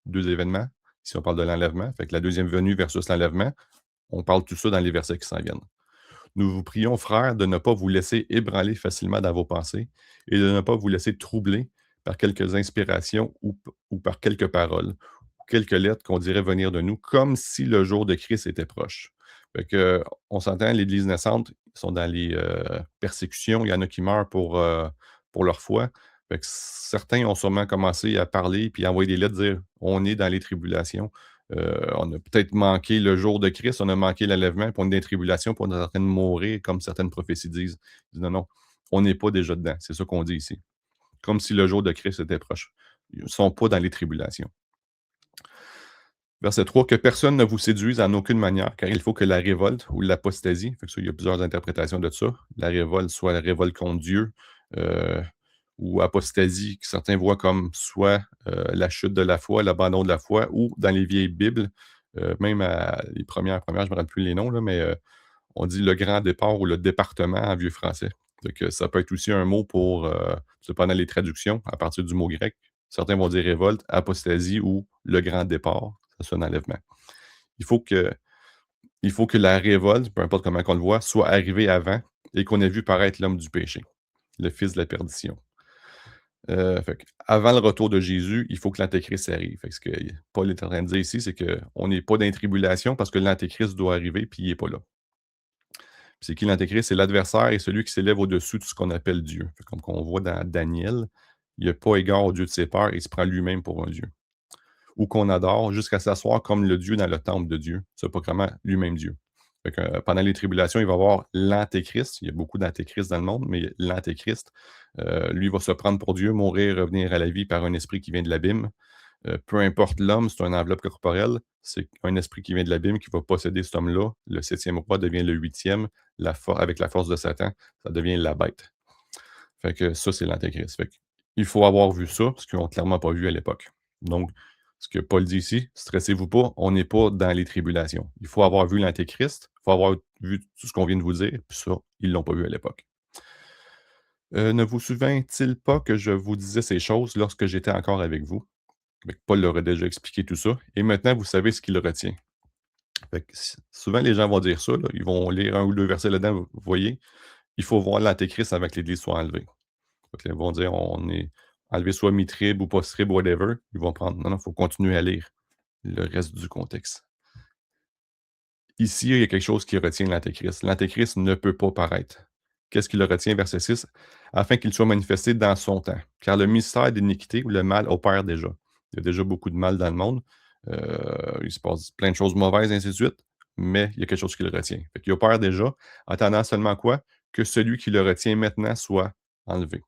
deux événements, si on parle de l'enlèvement, fait que la deuxième venue versus l'enlèvement, on parle de tout ça dans les versets qui s'en viennent. Nous vous prions, frères, de ne pas vous laisser ébranler facilement dans vos pensées et de ne pas vous laisser troubler par quelques inspirations ou par quelques paroles ou quelques lettres qu'on dirait venir de nous, comme si le jour de Christ était proche. Fait que, on s'entend, l'Église naissante, ils sont dans les persécutions. Il y en a qui meurent pour leur foi. Fait que certains ont sûrement commencé à parler puis à envoyer des lettres dire on est dans les tribulations. On a peut-être manqué le jour de Christ, on a manqué l'enlèvement, puis on est dans les tribulations, puis on est en train de mourir, comme certaines prophéties disent. Ils disent non, non, on n'est pas déjà dedans. C'est ça qu'on dit ici. Comme si le jour de Christ était proche. Ils ne sont pas dans les tribulations. Verset 3, que personne ne vous séduise en aucune manière, car il faut que la révolte ou l'apostasie, fait que ça, il y a plusieurs interprétations de ça, la révolte, soit la révolte contre Dieu, ou apostasie, que certains voient comme soit la chute de la foi, l'abandon de la foi, ou dans les vieilles Bibles, même les premières, je ne me rappelle plus les noms, là, mais on dit le grand départ ou le département en vieux français. Donc, ça peut être aussi un mot pour, pendant les traductions, à partir du mot grec. Certains vont dire révolte, apostasie ou le grand départ. Ça, c'est un enlèvement. Il faut que la révolte, peu importe comment on le voit, soit arrivée avant et qu'on ait vu paraître l'homme du péché, le fils de la perdition. Avant le retour de Jésus, il faut que l'Antéchrist arrive. Ce que Paul est en train de dire ici, c'est qu'on n'est pas dans une tribulation parce que l'Antéchrist doit arriver puis il n'est pas là. Puis c'est qui l'Antéchrist? C'est l'adversaire et celui qui s'élève au-dessus de ce qu'on appelle Dieu. Comme on voit dans Daniel, il n'a pas égard au Dieu de ses pères et il se prend lui-même pour un Dieu. Ou qu'on adore jusqu'à s'asseoir comme le Dieu dans le temple de Dieu, se proclamant lui-même Dieu. Fait que, pendant les tribulations, il va y avoir l'Antéchrist. Il y a beaucoup d'Antéchrist dans le monde, mais l'Antéchrist, lui, va se prendre pour Dieu, mourir, revenir à la vie par un esprit qui vient de l'abîme. Peu importe l'homme, c'est une enveloppe corporelle, c'est un esprit qui vient de l'abîme qui va posséder cet homme-là. Le 7e roi devient le 8e, avec la force de Satan, ça devient la bête. Fait que ça, c'est l'Antéchrist. Fait que il faut avoir vu ça, parce qu'ils n'ont clairement pas vu à l'époque. Donc, ce que Paul dit ici, stressez-vous pas, on n'est pas dans les tribulations. Il faut avoir vu l'Antéchrist, il faut avoir vu tout ce qu'on vient de vous dire, puis ça, ils ne l'ont pas vu à l'époque. Ne vous souvient-il pas que je vous disais ces choses lorsque j'étais encore avec vous? Fait que Paul leur a déjà expliqué tout ça. Et maintenant, vous savez ce qui le retient. Fait que souvent, les gens vont dire ça, là, ils vont lire un ou deux versets là-dedans, vous voyez. Il faut voir l'Antéchrist avant que l'Église soit enlevée. Fait que là, ils vont dire on est enlevé soit mi-trib ou post-trib, whatever. Ils vont prendre. Non, non, il faut continuer à lire le reste du contexte. Ici, il y a quelque chose qui retient l'Antéchrist. L'Antéchrist ne peut pas paraître. Qu'est-ce qui le retient? Verset 6. Afin qu'il soit manifesté dans son temps. Car le mystère d'iniquité ou le mal opère déjà. Il y a déjà beaucoup de mal dans le monde. Il se passe plein de choses mauvaises, ainsi de suite. Mais il y a quelque chose qui le retient. Fait qu'il opère déjà, attendant seulement quoi? Que celui qui le retient maintenant soit enlevé.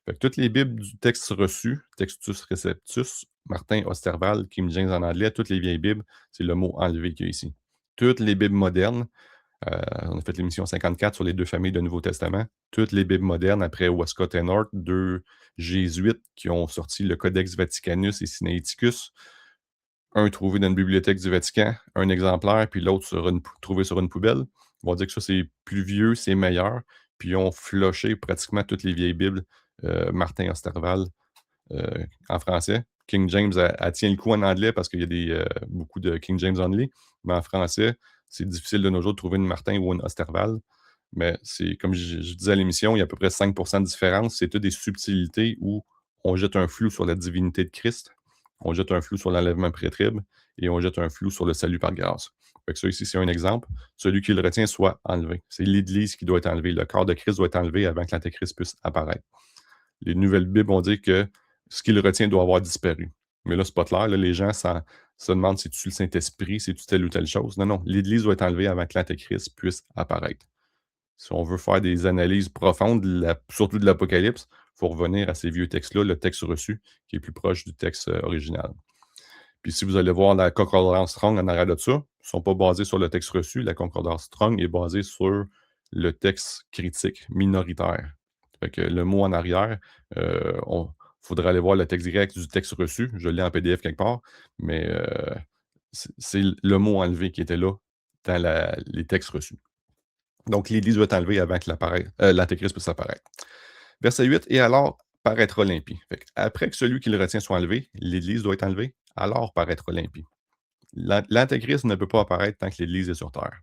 Fait que toutes les Bibles du texte reçu, Textus Receptus, Martin Osterval, King James en anglais, toutes les vieilles Bibles, c'est le mot enlevé qu'il y a ici. Toutes les Bibles modernes, on a fait l'émission 54 sur les deux familles du Nouveau Testament. Toutes les Bibles modernes, après Westcott et North, deux jésuites qui ont sorti le Codex Vaticanus et Sinaiticus, un trouvé dans une bibliothèque du Vatican, un exemplaire, puis l'autre trouvé sur une poubelle. On va dire que ça, c'est plus vieux, c'est meilleur. Puis ils ont floché pratiquement toutes les vieilles Bibles, Martin Osterval, en français. King James, elle tient le coup en anglais parce qu'il y a beaucoup de King James only, mais en français, c'est difficile de nos jours de trouver une Martin ou une Osterval. Mais c'est comme je disais à l'émission, il y a à peu près 5% de différence. C'est toutes des subtilités où on jette un flou sur la divinité de Christ, on jette un flou sur l'enlèvement pré-trib et on jette un flou sur le salut par grâce. Fait que ça ici, c'est un exemple. Celui qui le retient soit enlevé. C'est l'Église qui doit être enlevée. Le corps de Christ doit être enlevé avant que l'Antéchrist puisse apparaître. Les nouvelles Bibles vont dire que ce qui le retient doit avoir disparu. Mais là, c'est pas clair. Là, les gens se demandent si tu le Saint-Esprit, si tu telle ou telle chose. Non, non. L'Église doit être enlevée avant que l'Antéchrist puisse apparaître. Si on veut faire des analyses profondes, surtout de l'Apocalypse, il faut revenir à ces vieux textes-là, le texte reçu, qui est plus proche du texte original. Puis si vous allez voir la concordance Strong en arrière de ça, ils ne sont pas basés sur le texte reçu. La concordance Strong est basée sur le texte critique, minoritaire. Fait que le mot en arrière, il faudrait aller voir le texte grec du texte reçu. Je l'ai en PDF quelque part, mais c'est le mot enlevé qui était là dans les textes reçus. Donc, l'Église doit être enlevée avant que l'Antéchrist puisse apparaître. Verset 8, et alors paraîtra l'impie. Après que celui qui le retient soit enlevé, l'Église doit être enlevée, alors paraîtra l'impie. L'Antéchrist ne peut pas apparaître tant que l'Église est sur terre.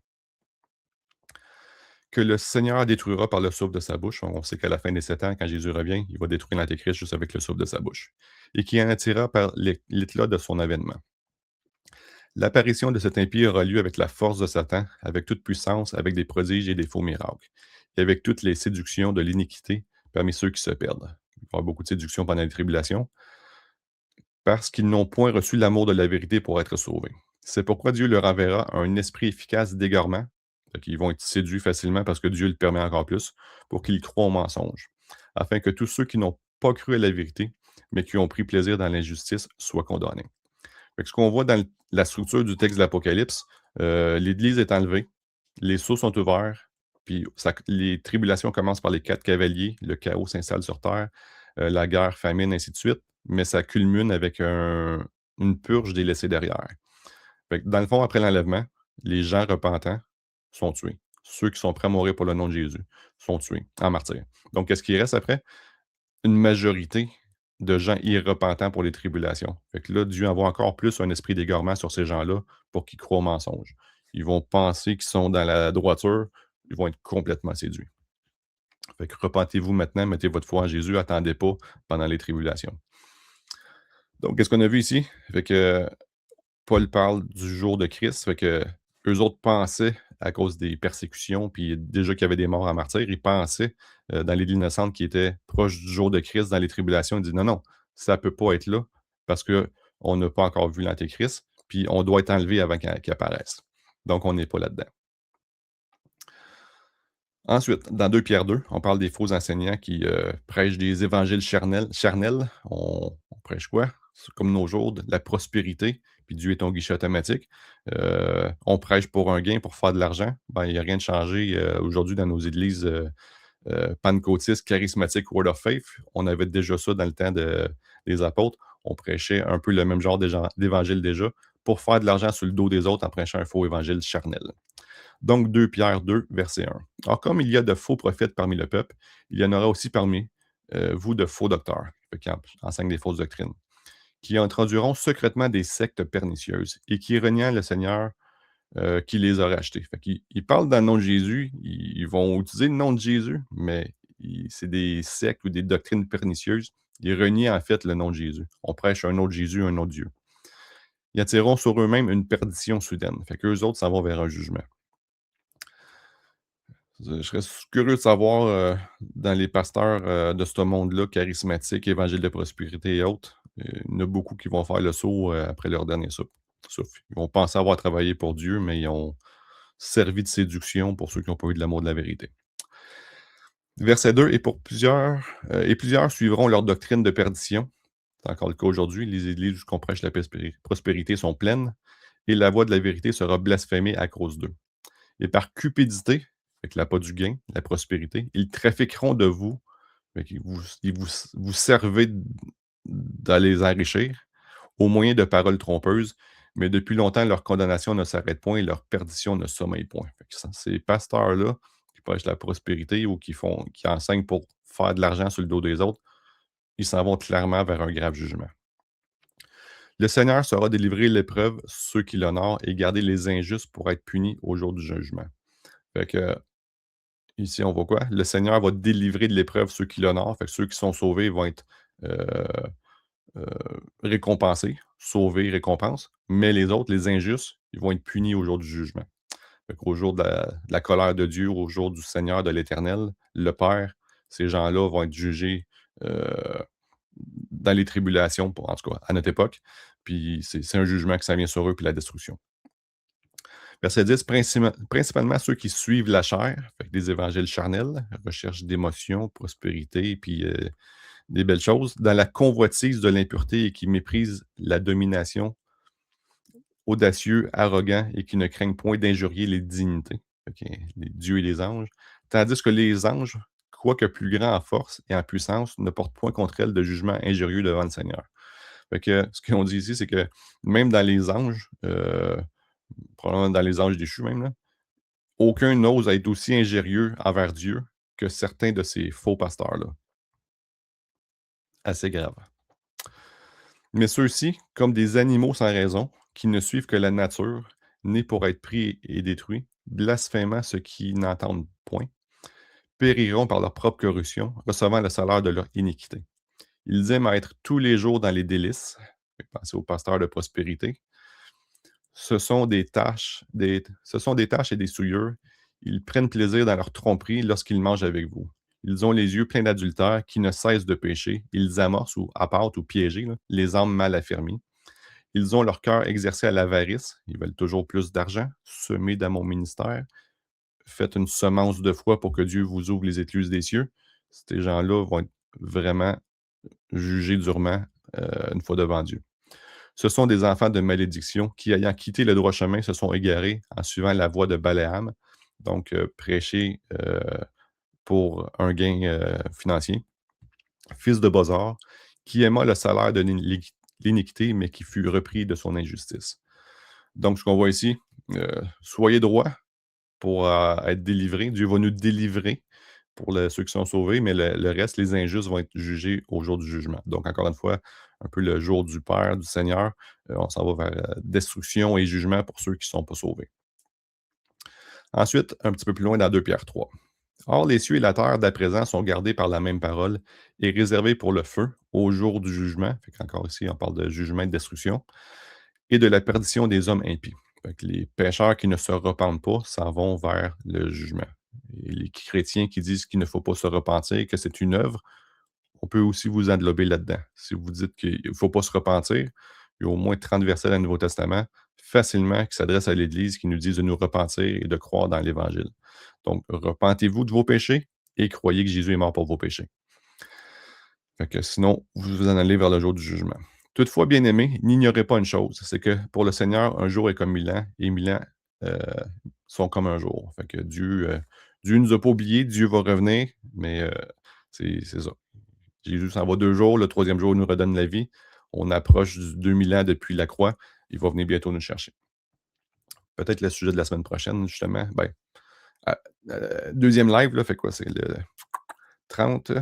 Que le Seigneur détruira par le souffle de sa bouche. On sait qu'à la fin des 7 ans, quand Jésus revient, il va détruire l'Antéchrist juste avec le souffle de sa bouche. Et qui en attira par l'éclat de son avènement. L'apparition de cet impie aura lieu avec la force de Satan, avec toute puissance, avec des prodiges et des faux miracles, et avec toutes les séductions de l'iniquité parmi ceux qui se perdent. Il va y avoir beaucoup de séductions pendant les tribulations, parce qu'ils n'ont point reçu l'amour de la vérité pour être sauvés. C'est pourquoi Dieu leur enverra un esprit efficace d'égarement, ils vont être séduits facilement parce que Dieu le permet encore plus, pour qu'ils croient au mensonge, afin que tous ceux qui n'ont pas cru à la vérité, mais qui ont pris plaisir dans l'injustice, soient condamnés. Fait que ce qu'on voit dans la structure du texte de l'Apocalypse, l'Église est enlevée, les sceaux sont ouverts, puis les tribulations commencent par les 4 cavaliers, le chaos s'installe sur terre, la guerre, famine, ainsi de suite, mais ça culmine avec une purge des laissés derrière. Fait que dans le fond, après l'enlèvement, les gens repentants sont tués. Ceux qui sont prêts à mourir pour le nom de Jésus sont tués en martyr. Donc, qu'est-ce qui reste après? Une majorité de gens irrepentants pour les tribulations. Fait que là, Dieu envoie encore plus un esprit d'égarement sur ces gens-là pour qu'ils croient au mensonge. Ils vont penser qu'ils sont dans la droiture, ils vont être complètement séduits. Fait que repentez-vous maintenant, mettez votre foi en Jésus, attendez pas pendant les tribulations. Donc, qu'est-ce qu'on a vu ici? Fait que Paul parle du jour de Christ, fait que eux autres pensaient, à cause des persécutions, puis déjà qu'il y avait des morts en martyr, ils pensaient, dans l'Église innocente, qui était proche du jour de Christ dans les tribulations, ils disent: «Non, non, ça ne peut pas être là, parce qu'on n'a pas encore vu l'Antéchrist, puis on doit être enlevé avant qu'il apparaisse». Donc on n'est pas là-dedans. Ensuite, dans 2 Pierre 2, on parle des faux enseignants qui, prêchent des évangiles charnels. On prêche quoi? C'est comme nos jours, de la prospérité, puis Dieu est ton guichet automatique. On prêche pour un gain, pour faire de l'argent. Ben, il y a rien de changé, aujourd'hui dans nos églises, pentecôtistes, charismatiques, Word of Faith. On avait déjà ça dans le temps des apôtres. On prêchait un peu le même genre d'évangile déjà, pour faire de l'argent sur le dos des autres en prêchant un faux évangile charnel. Donc 2 Pierre 2, verset 1. Alors, comme il y a de faux prophètes parmi le peuple, il y en aura aussi parmi vous de faux docteurs, qui enseignent des fausses doctrines, qui introduiront secrètement des sectes pernicieuses et qui reniant le Seigneur qui les a rachetés. Fait qu'ils ils parlent dans le nom de Jésus, ils vont utiliser le nom de Jésus, mais c'est des sectes ou des doctrines pernicieuses. Ils renient en fait le nom de Jésus. On prêche un autre Jésus, un autre Dieu. Ils attireront sur eux-mêmes une perdition soudaine. Fait qu'eux autres s'en vont vers un jugement. Je serais curieux de savoir, dans les pasteurs, de ce monde-là, charismatiques, évangile de prospérité et autres, il y en a beaucoup qui vont faire le saut, après leur dernier souffle. Ils vont penser avoir travaillé pour Dieu, mais ils ont servi de séduction pour ceux qui n'ont pas eu de l'amour de la vérité. Verset 2: Et plusieurs suivront leur doctrine de perdition. C'est encore le cas aujourd'hui. Les églises où on prêche la prospérité sont pleines et la voix de la vérité sera blasphémée à cause d'eux. Et par cupidité, avec l'appât du gain, la prospérité, ils trafiqueront de vous, fait qu'ils vous servez à les enrichir au moyen de paroles trompeuses, mais depuis longtemps, leur condamnation ne s'arrête point et leur perdition ne sommeille point. Fait que ces pasteurs-là qui prêchent la prospérité ou qui enseignent pour faire de l'argent sur le dos des autres, ils s'en vont clairement vers un grave jugement. Le Seigneur saura délivrer l'épreuve ceux qui l'honorent et garder les injustes pour être punis au jour du jugement. Fait que ici, on voit quoi? Le Seigneur va délivrer de l'épreuve ceux qui l'honorent. Fait que ceux qui sont sauvés vont être euh, euh, récompensés. Sauvés, récompense. Mais les autres, les injustes, ils vont être punis au jour du jugement. Fait qu'au jour de la colère de Dieu, au jour du Seigneur, de l'Éternel, le Père, ces gens-là vont être jugés euh, dans les tribulations, en tout cas, à notre époque. Puis c'est un jugement que ça vient sur eux, puis la destruction. Verset 10, principalement ceux qui suivent la chair, fait que des évangiles charnels, recherche d'émotions, prospérité, puis des belles choses, dans la convoitise de l'impureté et qui méprisent la domination, audacieux, arrogants et qui ne craignent point d'injurier les dignités, fait que les dieux et les anges, tandis que les anges, quoique plus grands en force et en puissance, ne portent point contre elles de jugement injurieux devant le Seigneur. Fait que ce qu'on dit ici, c'est que même dans les anges, probablement dans les anges déchus même, là, aucun n'ose être aussi injurieux envers Dieu que certains de ces faux pasteurs-là. Assez grave. Mais ceux-ci, comme des animaux sans raison, qui ne suivent que la nature, nés pour être pris et détruits, blasphémant ceux qui n'entendent point, périront par leur propre corruption, recevant le salaire de leur iniquité. Ils aiment être tous les jours dans les délices. Pensez aux pasteurs de prospérité. Ce sont des tâches et des souillures. Ils prennent plaisir dans leur tromperie lorsqu'ils mangent avec vous. Ils ont les yeux pleins d'adultère qui ne cessent de pécher. Ils amorcent ou appâtent ou piégent là, les âmes mal affermies. Ils ont leur cœur exercé à l'avarice. Ils veulent toujours plus d'argent. Semez dans mon ministère. Faites une semence de foi pour que Dieu vous ouvre les écluses des cieux. Ces gens-là vont être vraiment jugés durement une fois devant Dieu. Ce sont des enfants de malédiction qui, ayant quitté le droit chemin, se sont égarés en suivant la voie de Balaam, donc prêcher pour un gain financier. Fils de Bozar, qui aima le salaire de l'iniquité, mais qui fut repris de son injustice. Donc, ce qu'on voit ici, soyez droits pour être délivrés. Dieu va nous délivrer pour ceux qui sont sauvés, mais le reste, les injustes vont être jugés au jour du jugement. Donc, encore une fois, un peu le jour du Père, du Seigneur, on s'en va vers destruction et jugement pour ceux qui ne sont pas sauvés. Ensuite, un petit peu plus loin dans 2 Pierre 3. Or, les cieux et la terre d'à présent sont gardés par la même parole et réservés pour le feu au jour du jugement. Fait qu'encore ici, on parle de jugement et de destruction et de la perdition des hommes impies. Fait que les pécheurs qui ne se repentent pas s'en vont vers le jugement. Et les chrétiens qui disent qu'il ne faut pas se repentir, que c'est une œuvre, on peut aussi vous englober là-dedans. Si vous dites qu'il ne faut pas se repentir, il y a au moins 30 versets dans le Nouveau Testament, facilement, qui s'adressent à l'Église, qui nous disent de nous repentir et de croire dans l'Évangile. Donc, repentez-vous de vos péchés et croyez que Jésus est mort pour vos péchés. Fait que sinon, vous vous en allez vers le jour du jugement. Toutefois, bien-aimés, n'ignorez pas une chose, c'est que pour le Seigneur, un jour est comme 1000 ans et 1000 ans euh, sont comme un jour. Fait que Dieu nous a pas oubliés, Dieu va revenir, mais c'est ça. Jésus s'en va 2 jours, le troisième jour il nous redonne la vie. On approche du 2000 ans depuis la croix. Il va venir bientôt nous chercher. Peut-être le sujet de la semaine prochaine, justement. Ben, deuxième live, là, fait quoi? C'est le 30.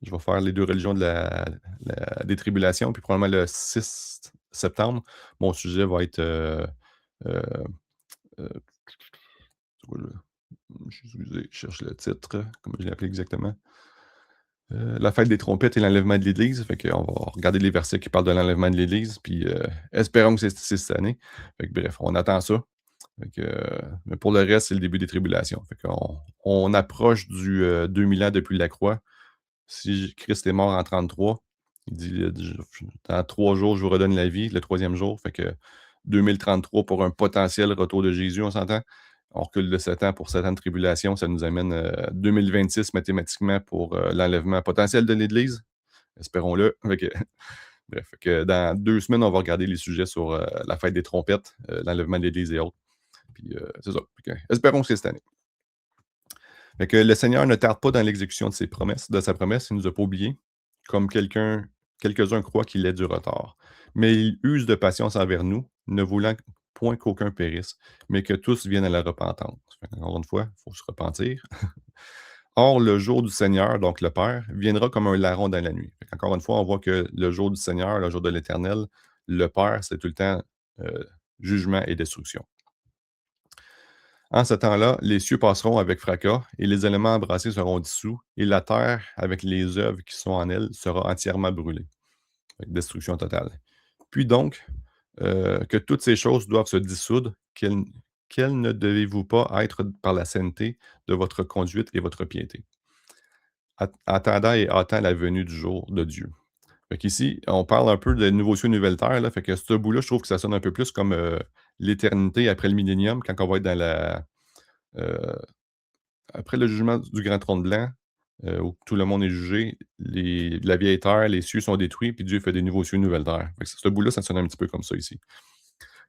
Je vais faire les deux religions des tribulations, puis probablement le 6 septembre, mon sujet va être euh, euh, excusez, je cherche le titre, comment je l'ai appelé exactement. La fête des trompettes et l'enlèvement de l'Église. Fait qu'on va regarder les versets qui parlent de l'enlèvement de l'Église, puis espérons que c'est cette année. Fait que, bref, on attend ça. Fait que, mais pour le reste, c'est le début des tribulations. Fait qu'on approche du 2000 ans depuis la croix. Si Christ est mort en 33, il dit dans 3 jours, je vous redonne la vie, le troisième jour. Fait que 2033 pour un potentiel retour de Jésus, on s'entend. On recule de 7 ans pour 7 ans de tribulation. Ça nous amène 2026 mathématiquement pour l'enlèvement potentiel de l'Église. Espérons-le. Bref, fait que dans 2 semaines, on va regarder les sujets sur la fête des trompettes, l'enlèvement de l'Église et autres. Puis c'est ça. Espérons que c'est cette année. Fait que le Seigneur ne tarde pas dans l'exécution de sa promesse, il ne nous a pas oubliés, comme quelques-uns croient qu'il est du retard. Mais il use de patience envers nous, ne voulant point qu'aucun périsse, mais que tous viennent à la repentance. Encore une fois, il faut se repentir. Or, le jour du Seigneur, donc le Père, viendra comme un larron dans la nuit. Encore une fois, on voit que le jour du Seigneur, le jour de l'Éternel, le Père, c'est tout le temps jugement et destruction. En ce temps-là, les cieux passeront avec fracas, et les éléments embrassés seront dissous, et la terre, avec les œuvres qui sont en elle, sera entièrement brûlée. Destruction totale. Puis donc, que toutes ces choses doivent se dissoudre, quelles ne devez-vous pas être par la sainteté de votre conduite et votre piété, attendant et hâtant la venue du jour de Dieu. Fait qu'ici, on parle un peu de nouveaux cieux, nouvelle terre. Là, fait que ce bout-là, je trouve que ça sonne un peu plus comme l'éternité après le millénium, quand on va être dans euh, après le jugement du grand trône blanc, où tout le monde est jugé, la vieille terre, les cieux sont détruits, puis Dieu fait des nouveaux cieux, une nouvelle terre. Fait que ce bout-là, ça sonne un petit peu comme ça ici.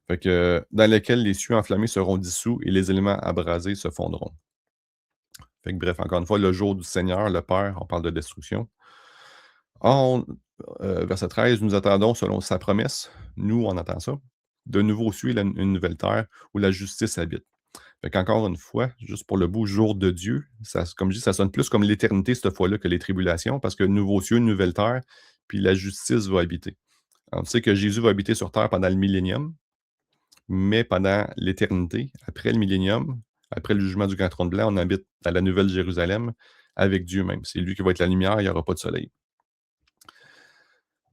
Fait que, dans lesquels les cieux enflammés seront dissous et les éléments abrasés se fondront. Fait que, bref, encore une fois, le jour du Seigneur, le Père, on parle de destruction. Verset 13, nous attendons selon sa promesse, nous, on attend ça, de nouveaux cieux et une nouvelle terre où la justice habite. Fait qu'encore une fois, juste pour le beau jour de Dieu, ça, comme je dis, ça sonne plus comme l'éternité cette fois-là que les tribulations, parce que nouveaux cieux, une nouvelle terre, puis la justice va habiter. On sait que Jésus va habiter sur terre pendant le millénium, mais pendant l'éternité, après le millénium, après le jugement du grand trône blanc, on habite à la nouvelle Jérusalem avec Dieu même. C'est lui qui va être la lumière, il n'y aura pas de soleil.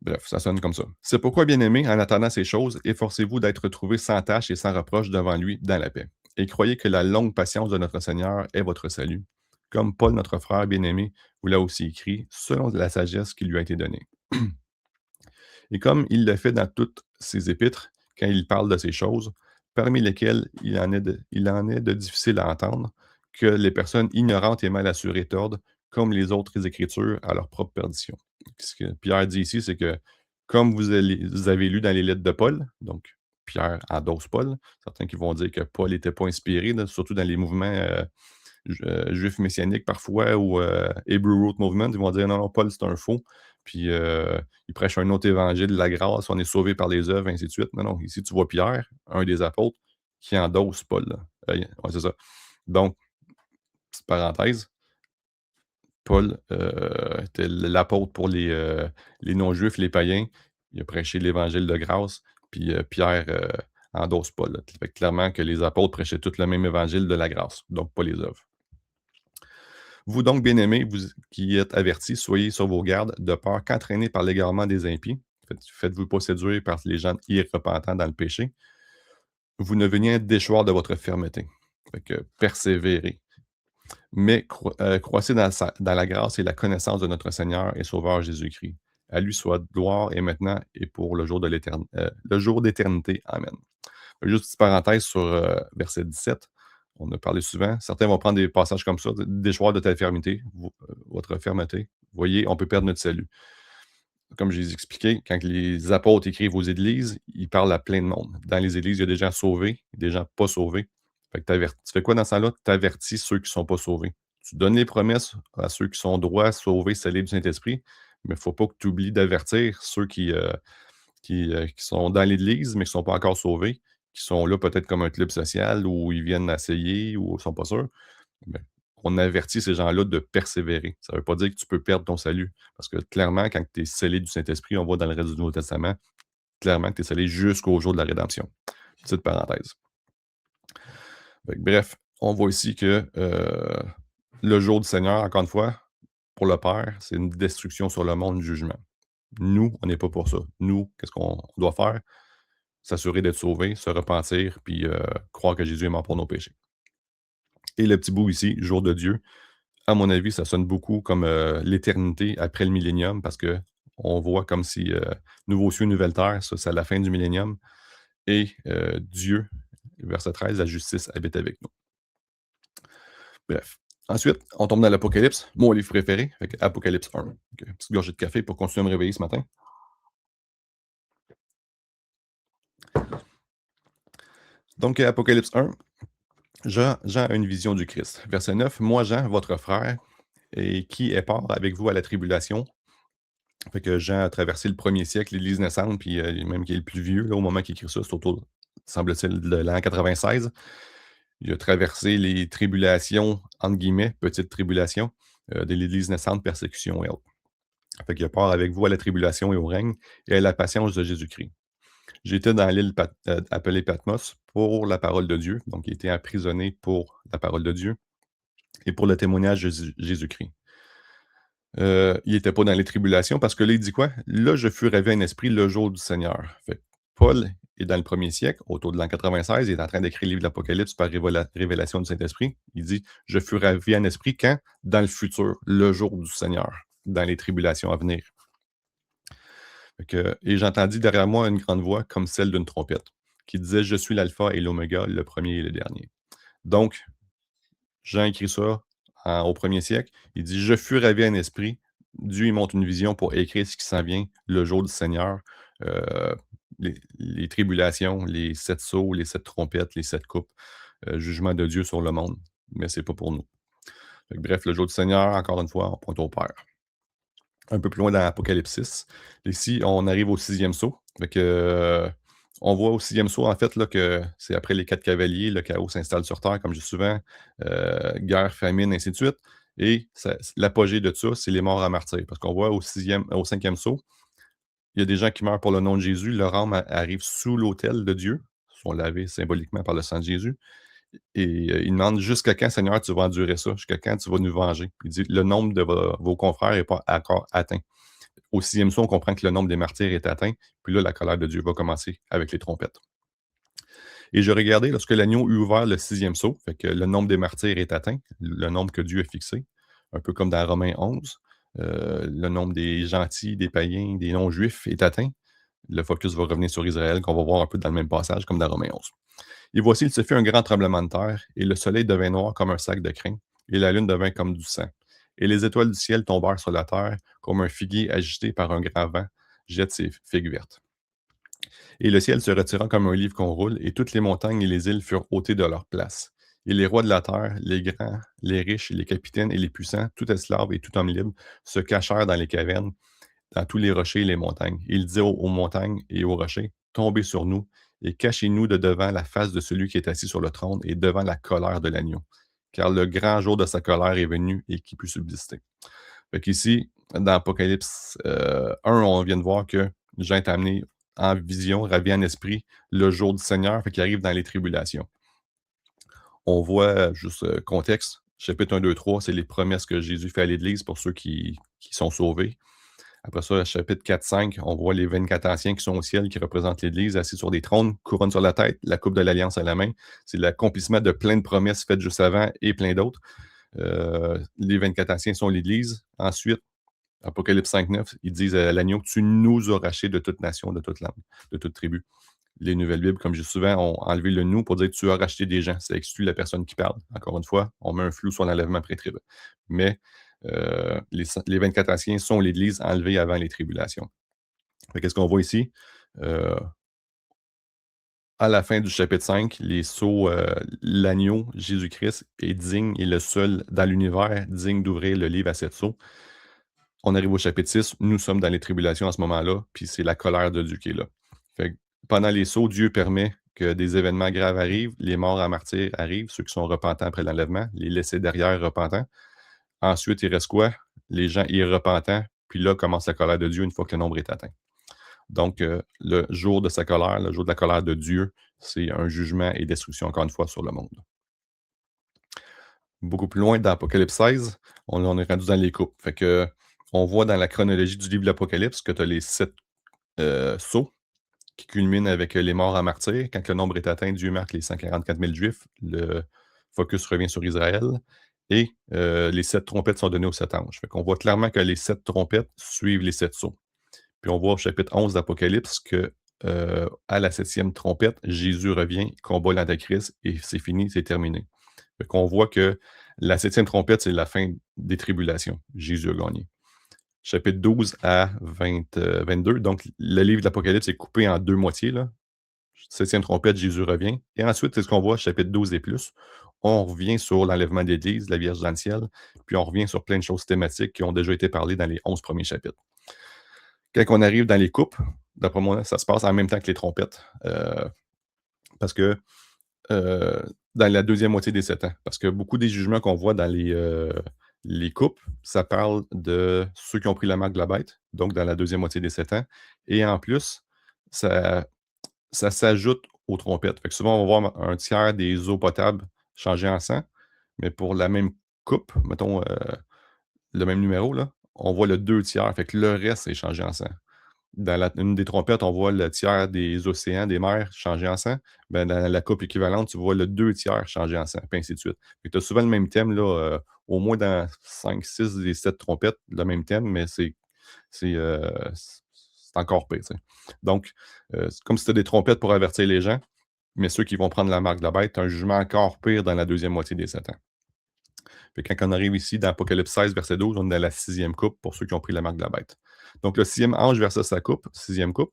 Bref, ça sonne comme ça. C'est pourquoi, bien-aimés, en attendant ces choses, efforcez-vous d'être trouvés sans tache et sans reproche devant lui dans la paix. Et croyez que la longue patience de notre Seigneur est votre salut. Comme Paul, notre frère bien-aimé, vous l'a aussi écrit, selon la sagesse qui lui a été donnée. Et comme il le fait dans toutes ses épîtres, quand il parle de ces choses, parmi lesquelles il en est de difficile à entendre, que les personnes ignorantes et mal assurées tordent, comme les autres Écritures, à leur propre perdition. Ce que Pierre dit ici, c'est que comme vous avez lu dans les lettres de Paul, donc Pierre endosse Paul, certains qui vont dire que Paul n'était pas inspiré, surtout dans les mouvements juifs messianiques parfois, ou Hebrew Root Movement, ils vont dire non, non, Paul c'est un faux, puis il prêche un autre évangile de la grâce, on est sauvé par les œuvres, ainsi de suite. Non, non, ici tu vois Pierre, un des apôtres, qui endosse Paul. Ouais, c'est ça. Donc, petite parenthèse, Paul était l'apôtre pour les non-juifs, les païens. Il a prêché l'évangile de grâce, puis Pierre endosse Paul. Ça fait clairement que les apôtres prêchaient tous le même évangile de la grâce, donc pas les œuvres. Vous donc, bien-aimés, vous qui êtes avertis, soyez sur vos gardes, de peur qu'entraînés par l'égarement des impies, faites-vous pas séduire par les gens irrepentants dans le péché, vous ne veniez déchoir de votre fermeté. Fait que persévérez. Mais croissez dans la grâce et la connaissance de notre Seigneur et Sauveur Jésus-Christ. À lui soit gloire et maintenant et pour le jour d'éternité. Amen. Juste une petite parenthèse sur verset 17. On a parlé souvent. Certains vont prendre des passages comme ça, déchoir de ta fermeté, votre fermeté. Vous voyez, on peut perdre notre salut. Comme je les ai expliqué, quand les apôtres écrivent aux églises, ils parlent à plein de monde. Dans les églises, il y a des gens sauvés, des gens pas sauvés. Fait que tu fais quoi dans ce temps-là? Tu avertis ceux qui ne sont pas sauvés. Tu donnes les promesses à ceux qui sont droits, sauvés, scellés du Saint-Esprit, mais il ne faut pas que tu oublies d'avertir ceux qui sont dans l'Église, mais qui ne sont pas encore sauvés, qui sont là peut-être comme un club social où ils viennent essayer ou ne sont pas sûrs. Ben, on avertit ces gens-là de persévérer. Ça ne veut pas dire que tu peux perdre ton salut. Parce que clairement, quand tu es scellé du Saint-Esprit, on voit dans le reste du Nouveau Testament, clairement que tu es scellé jusqu'au jour de la rédemption. Petite parenthèse. Bref, on voit ici que le jour du Seigneur, encore une fois, pour le Père, c'est une destruction sur le monde, du jugement. Nous, on n'est pas pour ça. Nous, qu'est-ce qu'on doit faire? S'assurer d'être sauvé, se repentir, puis croire que Jésus est mort pour nos péchés. Et le petit bout ici, jour de Dieu, à mon avis, ça sonne beaucoup comme l'éternité après le millénium, parce qu'on voit comme si nouveau cieux, nouvelle terre, ça, c'est à la fin du millénium. Et Dieu, verset 13, la justice habite avec nous. Bref. Ensuite, on tombe dans l'Apocalypse, mon livre préféré, Apocalypse 1. Une petite gorgée de café pour continuer à me réveiller ce matin. Donc, Apocalypse 1, Jean a une vision du Christ. Verset 9, moi, Jean, votre frère, et qui est part avec vous à la tribulation. Fait que Jean a traversé le 1er siècle, l'Église naissante, puis même qui est le plus vieux, là, au moment qu'il écrit ça, c'est autour, semble-t-il, de l'an 96. Il a traversé les tribulations, entre guillemets, petites tribulations, de l'Église naissante, persécution et autres. Fait qu'il a part avec vous à la tribulation et au règne et à la patience de Jésus-Christ. J'étais dans l'île appelée Patmos pour la parole de Dieu. Donc, il était emprisonné pour la parole de Dieu et pour le témoignage de Jésus-Christ. Il n'était pas dans les tribulations parce que là, il dit quoi? Là, je fus ravi en esprit le jour du Seigneur. Fait que Paul est dans le 1er siècle, autour de l'an 96, il est en train d'écrire le livre de l'Apocalypse par révélation du Saint-Esprit. Il dit, je fus ravi en esprit quand? Dans le futur, le jour du Seigneur, dans les tribulations à venir. Et j'entendis derrière moi une grande voix comme celle d'une trompette qui disait, je suis l'alpha et l'oméga, le premier et le dernier. Donc, Jean écrit ça au 1er siècle. Il dit, je fus ravi en esprit. Dieu, il montre une vision pour écrire ce qui s'en vient, le jour du Seigneur, les tribulations, les 7 sceaux, les 7 trompettes, les 7 coupes, jugement de Dieu sur le monde. Mais c'est pas pour nous. Bref, le jour du Seigneur, encore une fois, on pointe au Père. Un peu plus loin dans l'Apocalypse 6. Ici, on arrive au 6e sceau. On voit au 6e sceau, en fait, là, que c'est après les 4 cavaliers, le chaos s'installe sur Terre, comme je dis souvent, guerre, famine, ainsi de suite. Et l'apogée de ça, c'est les morts à martyrs. Parce qu'on voit au 5e sceau, il y a des gens qui meurent pour le nom de Jésus. Leur âme arrive sous l'autel de Dieu, sont lavés symboliquement par le sang de Jésus. Et il demande jusqu'à quand, Seigneur, tu vas endurer ça? Jusqu'à quand tu vas nous venger? Il dit le nombre de vos confrères n'est pas encore atteint. Au 6e sceau, on comprend que le nombre des martyrs est atteint. Puis là, la colère de Dieu va commencer avec les trompettes. Et je regardais lorsque l'agneau eut ouvert le 6e sceau, fait que le nombre des martyrs est atteint, le nombre que Dieu a fixé, un peu comme dans Romains 11. Le nombre des gentils, des païens, des non-juifs est atteint. Le focus va revenir sur Israël, qu'on va voir un peu dans le même passage, comme dans Romains 11. Et voici, il se fit un grand tremblement de terre, et le soleil devint noir comme un sac de crin, et la lune devint comme du sang. Et les étoiles du ciel tombèrent sur la terre, comme un figuier agité par un grand vent jette ses figues vertes. Et le ciel se retira comme un livre qu'on roule, et toutes les montagnes et les îles furent ôtées de leur place. Et les rois de la terre, les grands, les riches, les capitaines et les puissants, tout esclaves et tout homme libre, se cachèrent dans les cavernes, dans tous les rochers et les montagnes. Et il dit aux montagnes et aux rochers, tombez sur nous, et cachez-nous de devant la face de celui qui est assis sur le trône et devant la colère de l'agneau. Car le grand jour de sa colère est venu et qui peut subsister. Fait qu'ici, dans Apocalypse 1, on vient de voir que Jean est amené en vision, ravi en esprit, le jour du Seigneur, fait qu'il arrive dans les tribulations. On voit, juste contexte, chapitre 1, 2, 3, c'est les promesses que Jésus fait à l'Église pour ceux qui sont sauvés. Après ça, chapitre 4, 5, on voit les 24 anciens qui sont au ciel, qui représentent l'Église, assis sur des trônes, couronne sur la tête, la coupe de l'Alliance à la main. C'est l'accomplissement de plein de promesses faites juste avant et plein d'autres. Les 24 anciens sont l'Église. Ensuite, Apocalypse 5.9, ils disent à l'agneau, tu nous as rachetés de toute nation, de toute langue, de toute tribu. Les nouvelles Bibles, comme je dis souvent, ont enlevé le nous pour dire que tu as racheté des gens. Ça exclut la personne qui parle. Encore une fois, on met un flou sur l'enlèvement pré-trib. Mais les 24 anciens sont l'Église enlevée avant les tribulations. Qu'est-ce qu'on voit ici? À la fin du chapitre 5, les sceaux, l'agneau, Jésus-Christ, est digne et le seul dans l'univers digne d'ouvrir le livre à 7 sceaux. On arrive au chapitre 6, nous sommes dans les tribulations à ce moment-là, puis c'est la colère de Dieu qui est là. Fait que pendant les sceaux, Dieu permet que des événements graves arrivent, les morts en martyrs arrivent, ceux qui sont repentants après l'enlèvement, les laissés derrière repentants. Ensuite, il reste quoi? Les gens irrepentants, puis là commence la colère de Dieu une fois que le nombre est atteint. Donc, le jour de sa colère, le jour de la colère de Dieu, c'est un jugement et destruction, encore une fois, sur le monde. Beaucoup plus loin, dans Apocalypse 16, on est rendu dans les coupes. Fait que, on voit dans la chronologie du livre de l'Apocalypse que tu as les 7 sceaux qui culminent avec les morts en martyrs. Quand le nombre est atteint, Dieu marque les 144 000 Juifs. Le focus revient sur Israël. Et les 7 trompettes sont données aux 7 anges. Fait qu'on voit clairement que les 7 trompettes suivent les 7 sceaux. Puis on voit au chapitre 11 d'Apocalypse que à la 7e trompette, Jésus revient, combat l'Antéchrist et c'est fini, c'est terminé. Fait qu'on voit que la 7e trompette, c'est la fin des tribulations. Jésus a gagné. Chapitre 12 à 22. Donc, le livre de l'Apocalypse est coupé en 2 moitiés. Là. 7e trompette, Jésus revient. Et ensuite, c'est ce qu'on voit, chapitre 12 et plus. On revient sur l'enlèvement de l'Église, la Vierge dans le ciel, puis on revient sur plein de choses thématiques qui ont déjà été parlées dans les 11 premiers chapitres. Quand on arrive dans les coupes, d'après moi, ça se passe en même temps que les trompettes. Parce que dans la deuxième moitié des 7 ans. Parce que beaucoup des jugements qu'on voit dans les coupes, ça parle de ceux qui ont pris la marque de la bête, donc dans la deuxième moitié des 7 ans. Et en plus, ça s'ajoute aux trompettes. Fait que souvent, on va voir un tiers des eaux potables changer en sang, mais pour la même coupe, mettons le même numéro, là, on voit le 2 tiers. Fait que le reste est changé en sang. Dans une des trompettes, on voit le tiers des océans, des mers changer en sang. Ben, dans la coupe équivalente, tu vois le 2 tiers changer en sang, puis ainsi de suite. Tu as souvent le même thème, là, au moins dans 5, 6 des 7 trompettes, le même thème, mais c'est encore pire. T'sais. Donc, c'est comme si c'était des trompettes pour avertir les gens, mais ceux qui vont prendre la marque de la bête, tu as un jugement encore pire dans la deuxième moitié des 7 ans. Puis quand on arrive ici, dans Apocalypse 16, verset 12, on est dans la 6e coupe pour ceux qui ont pris la marque de la bête. Donc, le 6e ange versa sa coupe, 6e coupe,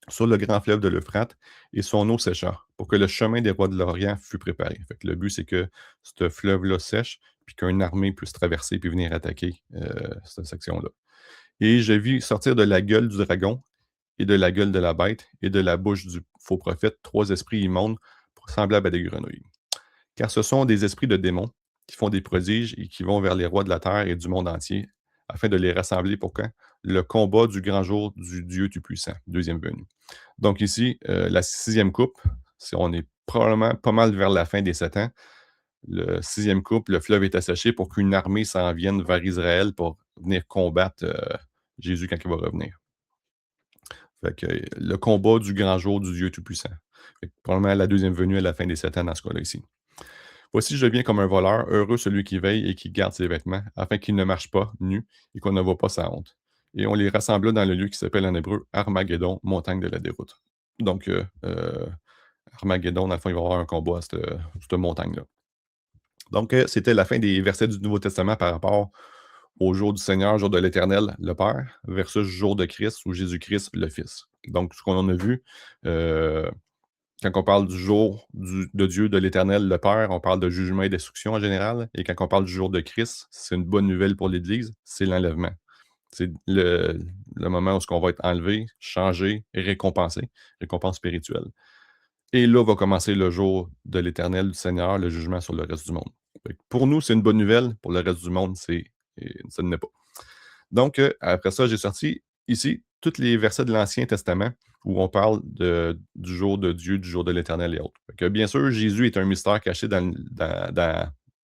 sur le grand fleuve de l'Euphrate et son eau sécha, pour que le chemin des rois de l'Orient fût préparé. Fait que le but, c'est que ce fleuve-là sèche, puis qu'une armée puisse traverser puis venir attaquer cette section-là. Et je vis sortir de la gueule du dragon et de la gueule de la bête et de la bouche du faux prophète 3 esprits immondes semblables à des grenouilles. Car ce sont des esprits de démons qui font des prodiges et qui vont vers les rois de la terre et du monde entier, afin de les rassembler pour quand? Le combat du grand jour du Dieu Tout-Puissant, deuxième venue. Donc ici, la 6e coupe, on est probablement pas mal vers la fin des 7 ans. Le 6e coupe, le fleuve est asséché pour qu'une armée s'en vienne vers Israël pour venir combattre Jésus quand il va revenir. Fait que le combat du grand jour du Dieu Tout-Puissant. Probablement la deuxième venue à la fin des 7 ans dans ce cas-là ici. Voici, je viens comme un voleur, heureux celui qui veille et qui garde ses vêtements, afin qu'il ne marche pas nu et qu'on ne voit pas sa honte. Et on les rassembla dans le lieu qui s'appelle en hébreu Armageddon, montagne de la déroute. Donc, Armageddon, dans le fond, il va y avoir un combat à cette montagne-là. Donc, c'était la fin des versets du Nouveau Testament par rapport au jour du Seigneur, jour de l'Éternel, le Père, versus jour de Christ ou Jésus-Christ, le Fils. Donc, ce qu'on en a vu, quand on parle du jour de Dieu, de l'Éternel, le Père, on parle de jugement et destruction en général. Et quand on parle du jour de Christ, c'est une bonne nouvelle pour l'Église, c'est l'enlèvement. C'est le moment où on va être enlevé, changé et récompensé, récompense spirituelle. Et là va commencer le jour de l'Éternel, du Seigneur, le jugement sur le reste du monde. Pour nous, c'est une bonne nouvelle. Pour le reste du monde, ça ne l'est pas. Donc, après ça, j'ai sorti ici tous les versets de l'Ancien Testament où on parle du jour de Dieu, du jour de l'Éternel et autres. Que, bien sûr, Jésus est un mystère caché dans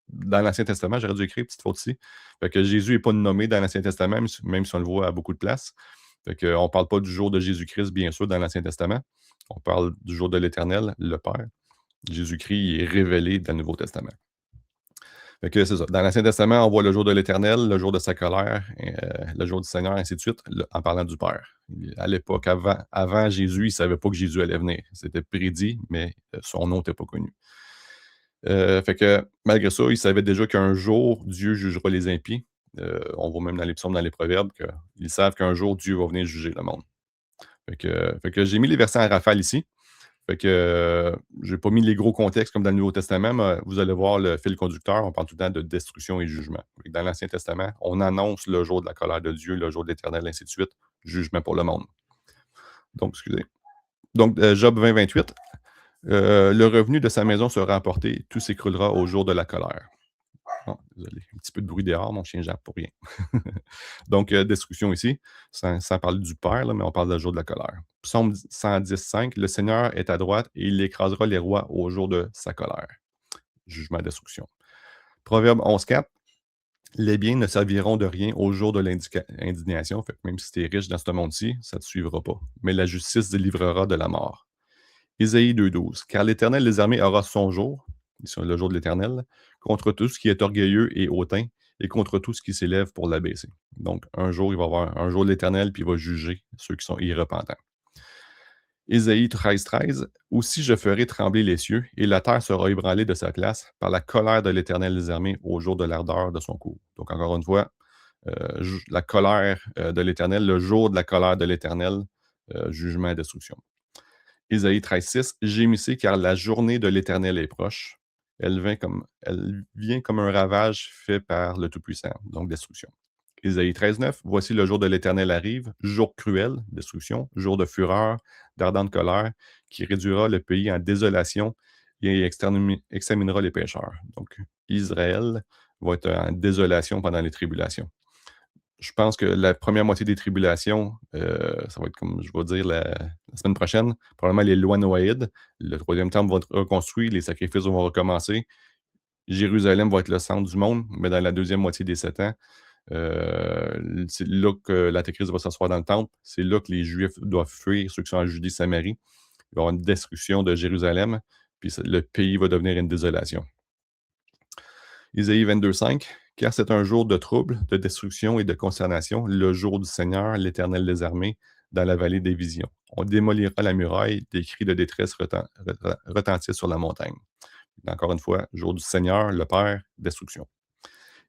l'Ancien Testament. J'aurais dû écrire une petite faute ici. Fait que Jésus n'est pas nommé dans l'Ancien Testament, même si on le voit à beaucoup de places. Fait que, on ne parle pas du jour de Jésus-Christ, bien sûr, dans l'Ancien Testament. On parle du jour de l'Éternel, le Père. Jésus-Christ est révélé dans le Nouveau Testament. Fait que c'est ça. Dans l'Ancien Testament, on voit le jour de l'Éternel, le jour de sa colère, le jour du Seigneur, ainsi de suite, en parlant du Père. À l'époque, avant Jésus, ils ne savaient pas que Jésus allait venir. C'était prédit, mais son nom n'était pas connu. Fait que malgré ça, ils savaient déjà qu'un jour, Dieu jugera les impies. On voit même dans les psaumes, dans les proverbes, qu'ils savent qu'un jour, Dieu va venir juger le monde. Fait que j'ai mis les versets en rafale ici. Fait que j'ai pas mis les gros contextes comme dans le Nouveau Testament, mais vous allez voir le fil conducteur, on parle tout le temps de destruction et jugement. Dans l'Ancien Testament, on annonce le jour de la colère de Dieu, le jour de l'Éternel, ainsi de suite, jugement pour le monde. Donc, excusez. Donc, Job 20, 28. Le revenu de sa maison sera emporté, tout s'écroulera au jour de la colère. Oh, désolé, un petit peu de bruit dehors, mon chien jappe pour rien. Donc, destruction ici, sans parler du Père, là, mais on parle du jour de la colère. Psaume 110.5, le Seigneur est à droite et il écrasera les rois au jour de sa colère. Jugement, destruction. Proverbe 11.4, les biens ne serviront de rien au jour de l'indignation. Fait que même si tu es riche dans ce monde-ci, ça ne te suivra pas. Mais la justice délivrera de la mort. Isaïe 2.12, car l'Éternel des armées aura son jour, le jour de l'Éternel, contre tout ce qui est orgueilleux et hautain, et contre tout ce qui s'élève pour l'abaisser. Donc, un jour, il va y avoir un jour de l'Éternel, puis il va juger ceux qui sont irrepentants. Isaïe 13.13, aussi je ferai trembler les cieux, et la terre sera ébranlée de sa place par la colère de l'Éternel des armées au jour de l'ardeur de son cours. Donc, encore une fois, la colère de l'Éternel, le jour de la colère de l'Éternel, jugement et destruction. Isaïe 13.6, gémissez car la journée de l'Éternel est proche. Elle vient comme un ravage fait par le Tout-Puissant, donc destruction. Isaïe 13.9, voici le jour de l'Éternel arrive, jour cruel, destruction, jour de fureur, d'ardente colère, qui réduira le pays en désolation et exterminera les pécheurs. Donc, Israël va être en désolation pendant les tribulations. Je pense que la première moitié des tribulations, ça va être comme je vais dire la semaine prochaine, probablement les lois noaïdes. Le troisième temple va être reconstruit, les sacrifices vont recommencer. Jérusalem va être le centre du monde, mais dans la deuxième moitié des 7 ans, c'est là que l'Antéchrist va s'asseoir dans le temple. C'est là que les Juifs doivent fuir, ceux qui sont en Judée-Samarie. Il va y avoir une destruction de Jérusalem, puis le pays va devenir une désolation. Isaïe 22.5, car c'est un jour de trouble, de destruction et de consternation, le jour du Seigneur, l'Éternel des armées, dans la vallée des visions. On démolira la muraille, des cris de détresse retentissent sur la montagne. Encore une fois, jour du Seigneur, le Père, destruction.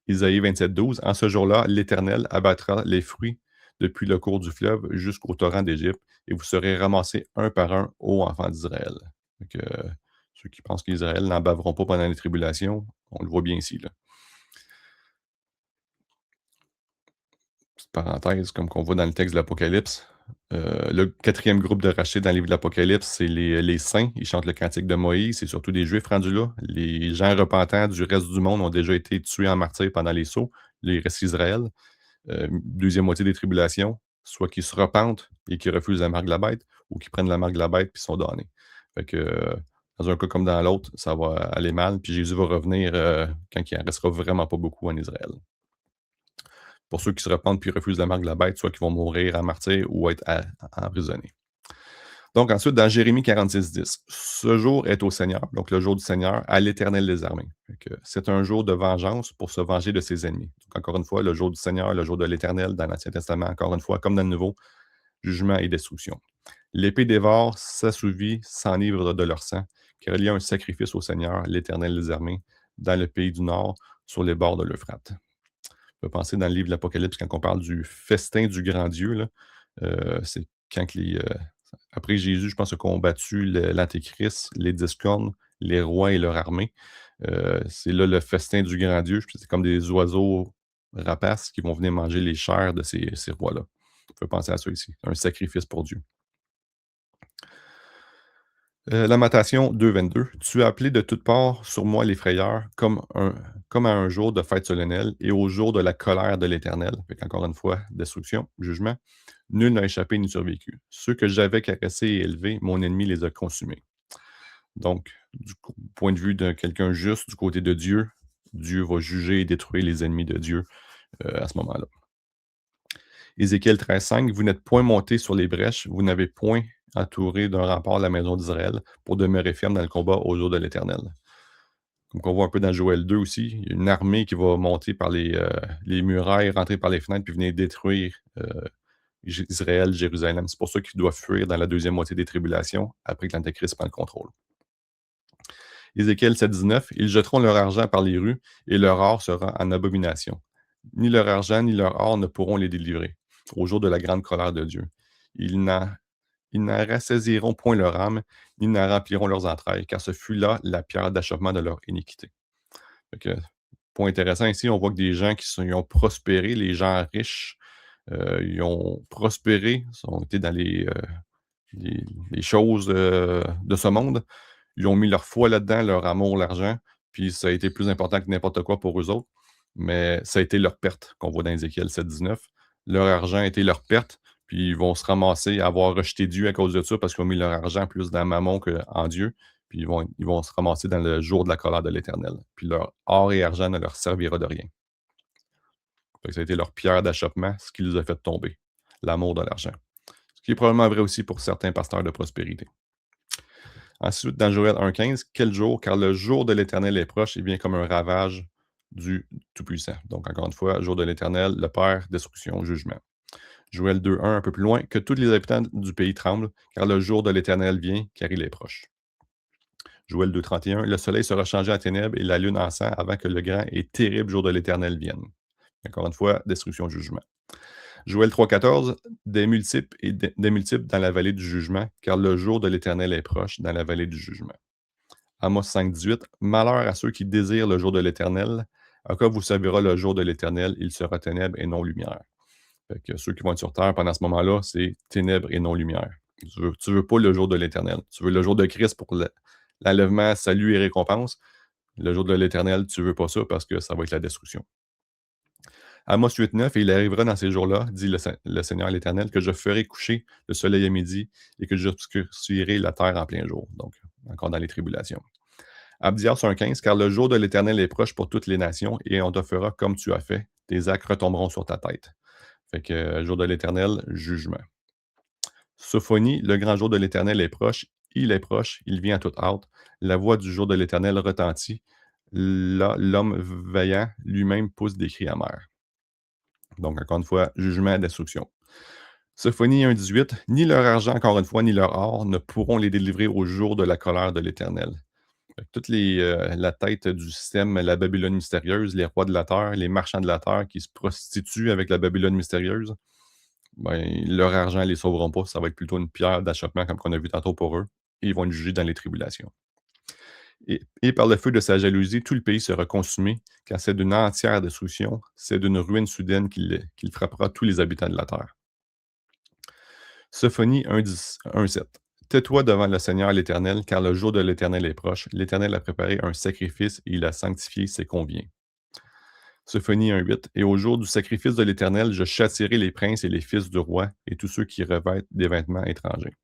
Isaïe 27.12, en ce jour-là, l'Éternel abattra les fruits depuis le cours du fleuve jusqu'au torrent d'Égypte, et vous serez ramassés un par un, ô enfants d'Israël. Ceux qui pensent qu'Israël n'en baveront pas pendant les tribulations, on le voit bien ici. Là. Petite parenthèse, comme qu'on voit dans le texte de l'Apocalypse. Le quatrième groupe de rachetés dans le livre de l'Apocalypse, c'est les saints. Ils chantent le cantique de Moïse. C'est surtout des Juifs rendus là. Les gens repentants du reste du monde ont déjà été tués en martyrs pendant les sauts. Il reste Israël. Deuxième moitié des tribulations, soit qu'ils se repentent et qu'ils refusent la marque de la bête, ou qu'ils prennent la marque de la bête et sont damnés. Fait que, dans un cas comme dans l'autre, ça va aller mal, puis Jésus va revenir quand il en restera vraiment pas beaucoup en Israël. Pour ceux qui se repentent puis refusent la marque de la bête, soit qu'ils vont mourir en martyr ou être emprisonnés. Donc ensuite, dans Jérémie 46.10, ce jour est au Seigneur, donc le jour du Seigneur, à l'Éternel des armées. C'est un jour de vengeance pour se venger de ses ennemis. Donc encore une fois, le jour du Seigneur, le jour de l'Éternel, dans l'Ancien Testament, encore une fois, comme dans le Nouveau, jugement et destruction. L'épée dévore, s'assouvit, s'enivre de leur sang, car il y a un sacrifice au Seigneur, l'Éternel des armées, dans le pays du Nord, sur les bords de l'Euphrate. On peut penser dans le livre de l'Apocalypse, quand on parle du festin du grand Dieu, là, c'est quand après Jésus, je pense, a combattu l'Antéchrist, les 10 cornes, les rois et leur armée. C'est là le festin du grand Dieu. C'est comme des oiseaux rapaces qui vont venir manger les chairs de ces rois-là. On peut penser à ça ici. Un sacrifice pour Dieu. Lamentation 2.22. Tu as appelé de toutes parts sur moi les frayeurs, comme à un jour de fête solennelle et au jour de la colère de l'Éternel. Encore une fois, destruction, jugement. Nul n'a échappé ni survécu. Ceux que j'avais caressés et élevés, mon ennemi les a consumés. Donc, du point de vue de quelqu'un juste, du côté de Dieu, Dieu va juger et détruire les ennemis de Dieu à ce moment-là. Ézéchiel 13.5, vous n'êtes point montés sur les brèches, vous n'avez point entouré d'un rempart la maison d'Israël pour demeurer ferme dans le combat au jour de l'Éternel. Donc, on voit un peu dans Joël 2 aussi, il y a une armée qui va monter par les murailles, rentrer par les fenêtres, puis venir détruire Israël, Jérusalem. C'est pour ça qu'ils doivent fuir dans la deuxième moitié des tribulations, après que l'Antéchrist prend le contrôle. Ézéchiel 7,19, ils jetteront leur argent par les rues, et leur or sera en abomination. Ni leur argent, ni leur or ne pourront les délivrer, au jour de la grande colère de Dieu. Ils n'en rassaisiront point leur âme, ni n'en rempliront leurs entrailles, car ce fut là la pierre d'achoppement de leur iniquité. Fait que, point intéressant ici, on voit que des gens ils ont prospéré, les gens riches, ils ont prospéré, ils ont été dans les choses de ce monde. Ils ont mis leur foi là-dedans, leur amour, l'argent, puis ça a été plus important que n'importe quoi pour eux autres. Mais ça a été leur perte qu'on voit dans Ézéchiel 7,19. Leur argent a été leur perte, puis ils vont se ramasser à avoir rejeté Dieu à cause de ça parce qu'ils ont mis leur argent plus dans Mammon qu'en Dieu. Puis ils vont se ramasser dans le jour de la colère de l'Éternel. Puis leur or et argent ne leur servira de rien. Fait que ça a été leur pierre d'achoppement, ce qui les a fait tomber, l'amour de l'argent. Ce qui est probablement vrai aussi pour certains pasteurs de prospérité. Ensuite, dans Joël 1,15, quel jour? Car le jour de l'Éternel est proche, il vient comme un ravage du Tout-Puissant. Donc, encore une fois, jour de l'Éternel, le Père, destruction, jugement. Joël 2,1, un peu plus loin, que tous les habitants du pays tremblent, car le jour de l'Éternel vient, car il est proche. Joël 2,31, le soleil sera changé en ténèbres et la lune en sang avant que le grand et terrible jour de l'Éternel vienne. Encore une fois, destruction, jugement. Joël 3,14, des multiples dans la vallée du jugement, car le jour de l'Éternel est proche dans la vallée du jugement. Amos 5,18, malheur à ceux qui désirent le jour de l'Éternel, à quoi vous servira le jour de l'Éternel, il sera ténèbres et non lumière. Fait que ceux qui vont être sur terre pendant ce moment-là, c'est ténèbres et non lumière. Tu veux pas le jour de l'Éternel. Tu veux le jour de Christ pour l'enlèvement, salut et récompense. Le jour de l'Éternel, tu veux pas ça parce que ça va être la destruction. Amos 8,9, et il arrivera dans ces jours-là, dit le Seigneur l'Éternel, que je ferai coucher le soleil à midi et que j'obscurcirai la terre en plein jour. Donc, encore dans les tribulations. Abdias 1,15, car le jour de l'Éternel est proche pour toutes les nations et on te fera comme tu as fait. Tes actes retomberont sur ta tête. Fait que, jour de l'Éternel, jugement. Sophonie, le grand jour de l'Éternel est proche. Il est proche, il vient à toute hâte. La voix du jour de l'Éternel retentit. Là, l'homme vaillant lui-même pousse des cris amers. Donc, encore une fois, jugement, destruction. Sophonie 1,18, ni leur argent, encore une fois, ni leur or ne pourront les délivrer au jour de la colère de l'Éternel. Toute la tête du système, la Babylone mystérieuse, les rois de la terre, les marchands de la terre qui se prostituent avec la Babylone mystérieuse, ben, leur argent ne les sauveront pas. Ça va être plutôt une pierre d'achoppement, comme on a vu tantôt pour eux. Et ils vont être jugés dans les tribulations. Et par le feu de sa jalousie, tout le pays sera consumé, car c'est d'une entière destruction, c'est d'une ruine soudaine qu'il frappera tous les habitants de la terre. Sophonie 1,7. Tais-toi devant le Seigneur l'Éternel, car le jour de l'Éternel est proche. L'Éternel a préparé un sacrifice et il a sanctifié ses conviens. Sophonie 1,8. Et au jour du sacrifice de l'Éternel, je châtierai les princes et les fils du roi et tous ceux qui revêtent des vêtements étrangers.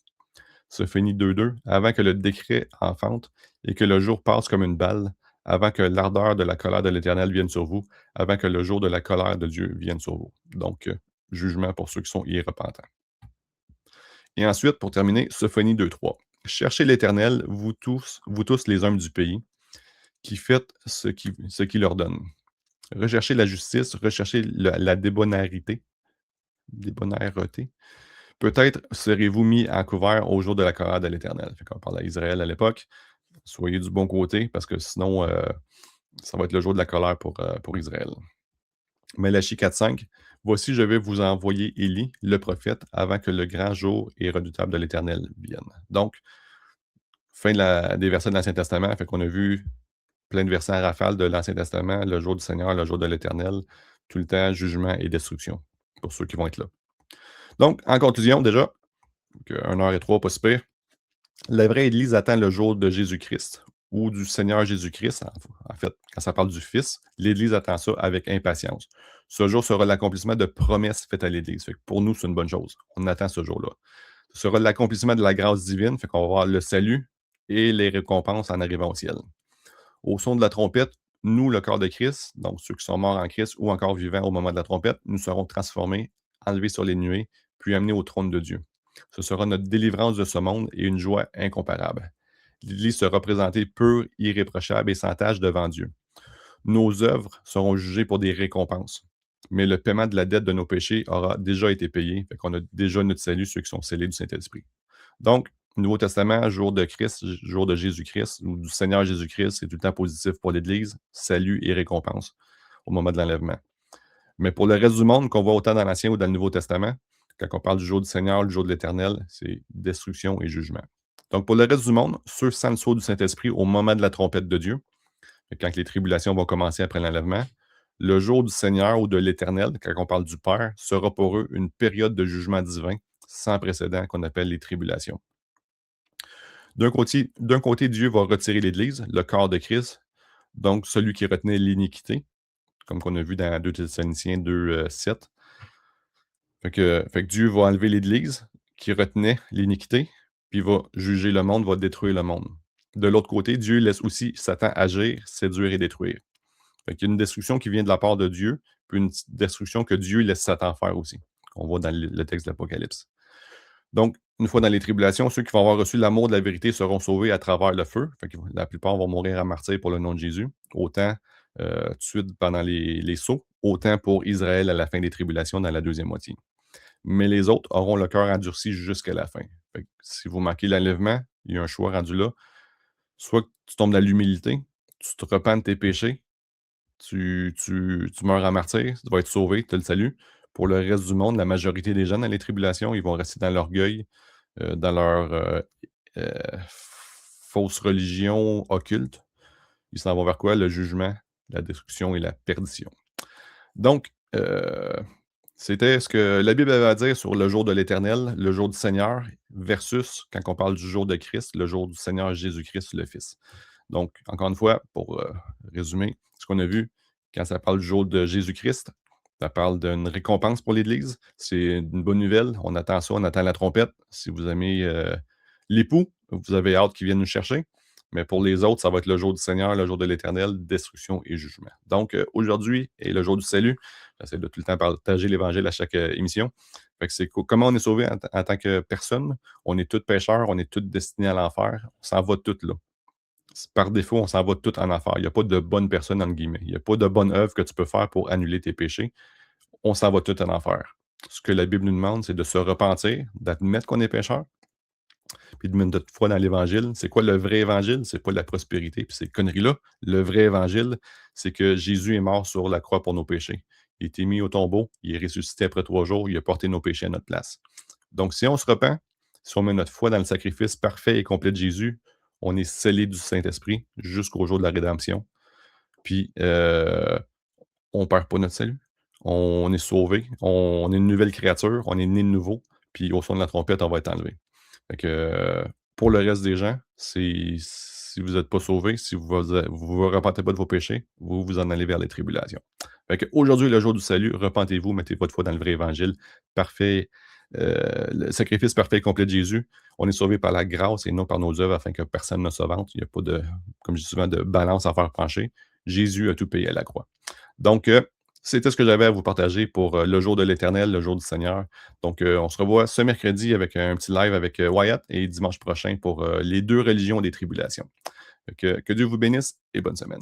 Sophonie 2,2. Avant que le décret enfante et que le jour passe comme une balle, avant que l'ardeur de la colère de l'Éternel vienne sur vous, avant que le jour de la colère de Dieu vienne sur vous. Donc, jugement pour ceux qui sont irrepentants. Et ensuite, pour terminer, Sophonie 2,3. Cherchez l'Éternel, vous tous les hommes du pays, qui faites ce qu'il leur donne. Recherchez la justice, recherchez la débonnareté. Peut-être serez-vous mis en couvert au jour de la colère de l'Éternel. Fait qu'on parle à Israël à l'époque. Soyez du bon côté, parce que sinon, ça va être le jour de la colère pour Israël. Malachie 4,5. Voici, je vais vous envoyer Élie, le prophète, avant que le grand jour et redoutable de l'Éternel vienne. Donc, fin des versets de l'Ancien Testament. Fait qu'on a vu plein de versets en rafale de l'Ancien Testament, le jour du Seigneur, le jour de l'Éternel, tout le temps, jugement et destruction, pour ceux qui vont être là. Donc, en conclusion, déjà, 1h03, pas si pire, la vraie Église attend le jour de Jésus-Christ, ou du Seigneur Jésus-Christ, en fait, quand ça parle du Fils, l'Église attend ça avec impatience. Ce jour sera l'accomplissement de promesses faites à l'Église. Fait que pour nous, c'est une bonne chose. On attend ce jour-là. Ce sera l'accomplissement de la grâce divine, fait qu'on va voir le salut et les récompenses en arrivant au ciel. Au son de la trompette, nous, le corps de Christ, donc ceux qui sont morts en Christ ou encore vivants au moment de la trompette, nous serons transformés, enlevés sur les nuées, puis amenés au trône de Dieu. Ce sera notre délivrance de ce monde et une joie incomparable. l'Église sera présentée pure, irréprochable et sans tache devant Dieu. Nos œuvres seront jugées pour des récompenses. Mais le paiement de la dette de nos péchés aura déjà été payé. Fait qu'on a déjà notre salut, ceux qui sont scellés du Saint-Esprit. Donc, Nouveau Testament, jour de Christ, jour de Jésus-Christ, ou du Seigneur Jésus-Christ, c'est tout le temps positif pour l'Église, salut et récompense au moment de l'enlèvement. Mais pour le reste du monde, qu'on voit autant dans l'Ancien ou dans le Nouveau Testament, quand on parle du jour du Seigneur, le jour de l'Éternel, c'est destruction et jugement. Donc, pour le reste du monde, ceux sans le sceau du Saint-Esprit au moment de la trompette de Dieu, quand les tribulations vont commencer après l'enlèvement, le jour du Seigneur ou de l'Éternel, quand on parle du Père, sera pour eux une période de jugement divin sans précédent qu'on appelle les tribulations. D'un côté, Dieu va retirer l'Église, le corps de Christ, donc celui qui retenait l'iniquité, comme qu'on a vu dans 2 Thessaloniciens 2, 7. Fait que Dieu va enlever l'Église qui retenait l'iniquité, puis il va juger le monde, va détruire le monde. De l'autre côté, Dieu laisse aussi Satan agir, séduire et détruire. Fait qu'il y a une destruction qui vient de la part de Dieu, puis une destruction que Dieu laisse Satan faire aussi. On voit dans le texte de l'Apocalypse. Donc, une fois dans les tribulations, ceux qui vont avoir reçu l'amour de la vérité seront sauvés à travers le feu. Fait que la plupart vont mourir à martyr pour le nom de Jésus, autant tout de suite pendant les sauts, autant pour Israël à la fin des tribulations dans la deuxième moitié. Mais les autres auront le cœur endurci jusqu'à la fin. Fait que si vous manquez l'enlèvement, il y a un choix rendu là. Soit que tu tombes dans l'humilité, tu te repens de tes péchés, tu meurs en martyr, tu vas être sauvé, tu as le salut. Pour le reste du monde, la majorité des gens dans les tribulations, ils vont rester dans l'orgueil, dans leur euh, fausse religion occulte. Ils s'en vont vers quoi? Le jugement, la destruction et la perdition. Donc, c'était ce que la Bible avait à dire sur le jour de l'Éternel, le jour du Seigneur, versus, quand on parle du jour de Christ, le jour du Seigneur Jésus-Christ, le Fils. Donc, encore une fois, pour résumer ce qu'on a vu, quand ça parle du jour de Jésus-Christ, ça parle d'une récompense pour l'Église. C'est une bonne nouvelle. On attend ça, on attend la trompette. Si vous aimez l'époux, vous avez hâte qu'il vienne nous chercher. Mais pour les autres, ça va être le jour du Seigneur, le jour de l'Éternel, destruction et jugement. Donc, aujourd'hui est le jour du salut. J'essaie de tout le temps partager l'Évangile à chaque émission. Fait que c'est comment on est sauvé en tant que personne. On est tous pécheurs, on est tous destinés à l'enfer. On s'en va tous là. Par défaut, on s'en va tout en enfer. Il n'y a pas de bonne personne, entre guillemets. Il n'y a pas de bonne œuvre que tu peux faire pour annuler tes péchés. On s'en va tout en enfer. Ce que la Bible nous demande, c'est de se repentir, d'admettre qu'on est pécheur, puis de mettre notre foi dans l'Évangile. C'est quoi le vrai Évangile? C'est pas la prospérité, puis ces conneries-là. Le vrai Évangile, c'est que Jésus est mort sur la croix pour nos péchés. Il a été mis au tombeau, il est ressuscité après 3 jours, il a porté nos péchés à notre place. Donc, si on se repent, si on met notre foi dans le sacrifice parfait et complet de Jésus, on est scellé du Saint-Esprit jusqu'au jour de la rédemption. Puis, on ne perd pas notre salut. On est sauvé. On est une nouvelle créature. On est né de nouveau. Puis, au son de la trompette, on va être enlevé. Fait que, pour le reste des gens, si vous n'êtes pas sauvés, si vous ne vous repentez pas de vos péchés, vous vous en allez vers les tribulations. Fait que aujourd'hui, le jour du salut, repentez-vous, mettez votre foi dans le vrai évangile, parfait, le sacrifice parfait et complet de Jésus. On est sauvé par la grâce et non par nos œuvres afin que personne ne se vante. Il n'y a pas de, comme je dis souvent, de balance à faire pencher. Jésus a tout payé à la croix. Donc, c'était ce que j'avais à vous partager pour le jour de l'Éternel, le jour du Seigneur. Donc, on se revoit ce mercredi avec un petit live avec Wyatt et dimanche prochain pour les 2 religions des tribulations. Que Dieu vous bénisse et bonne semaine.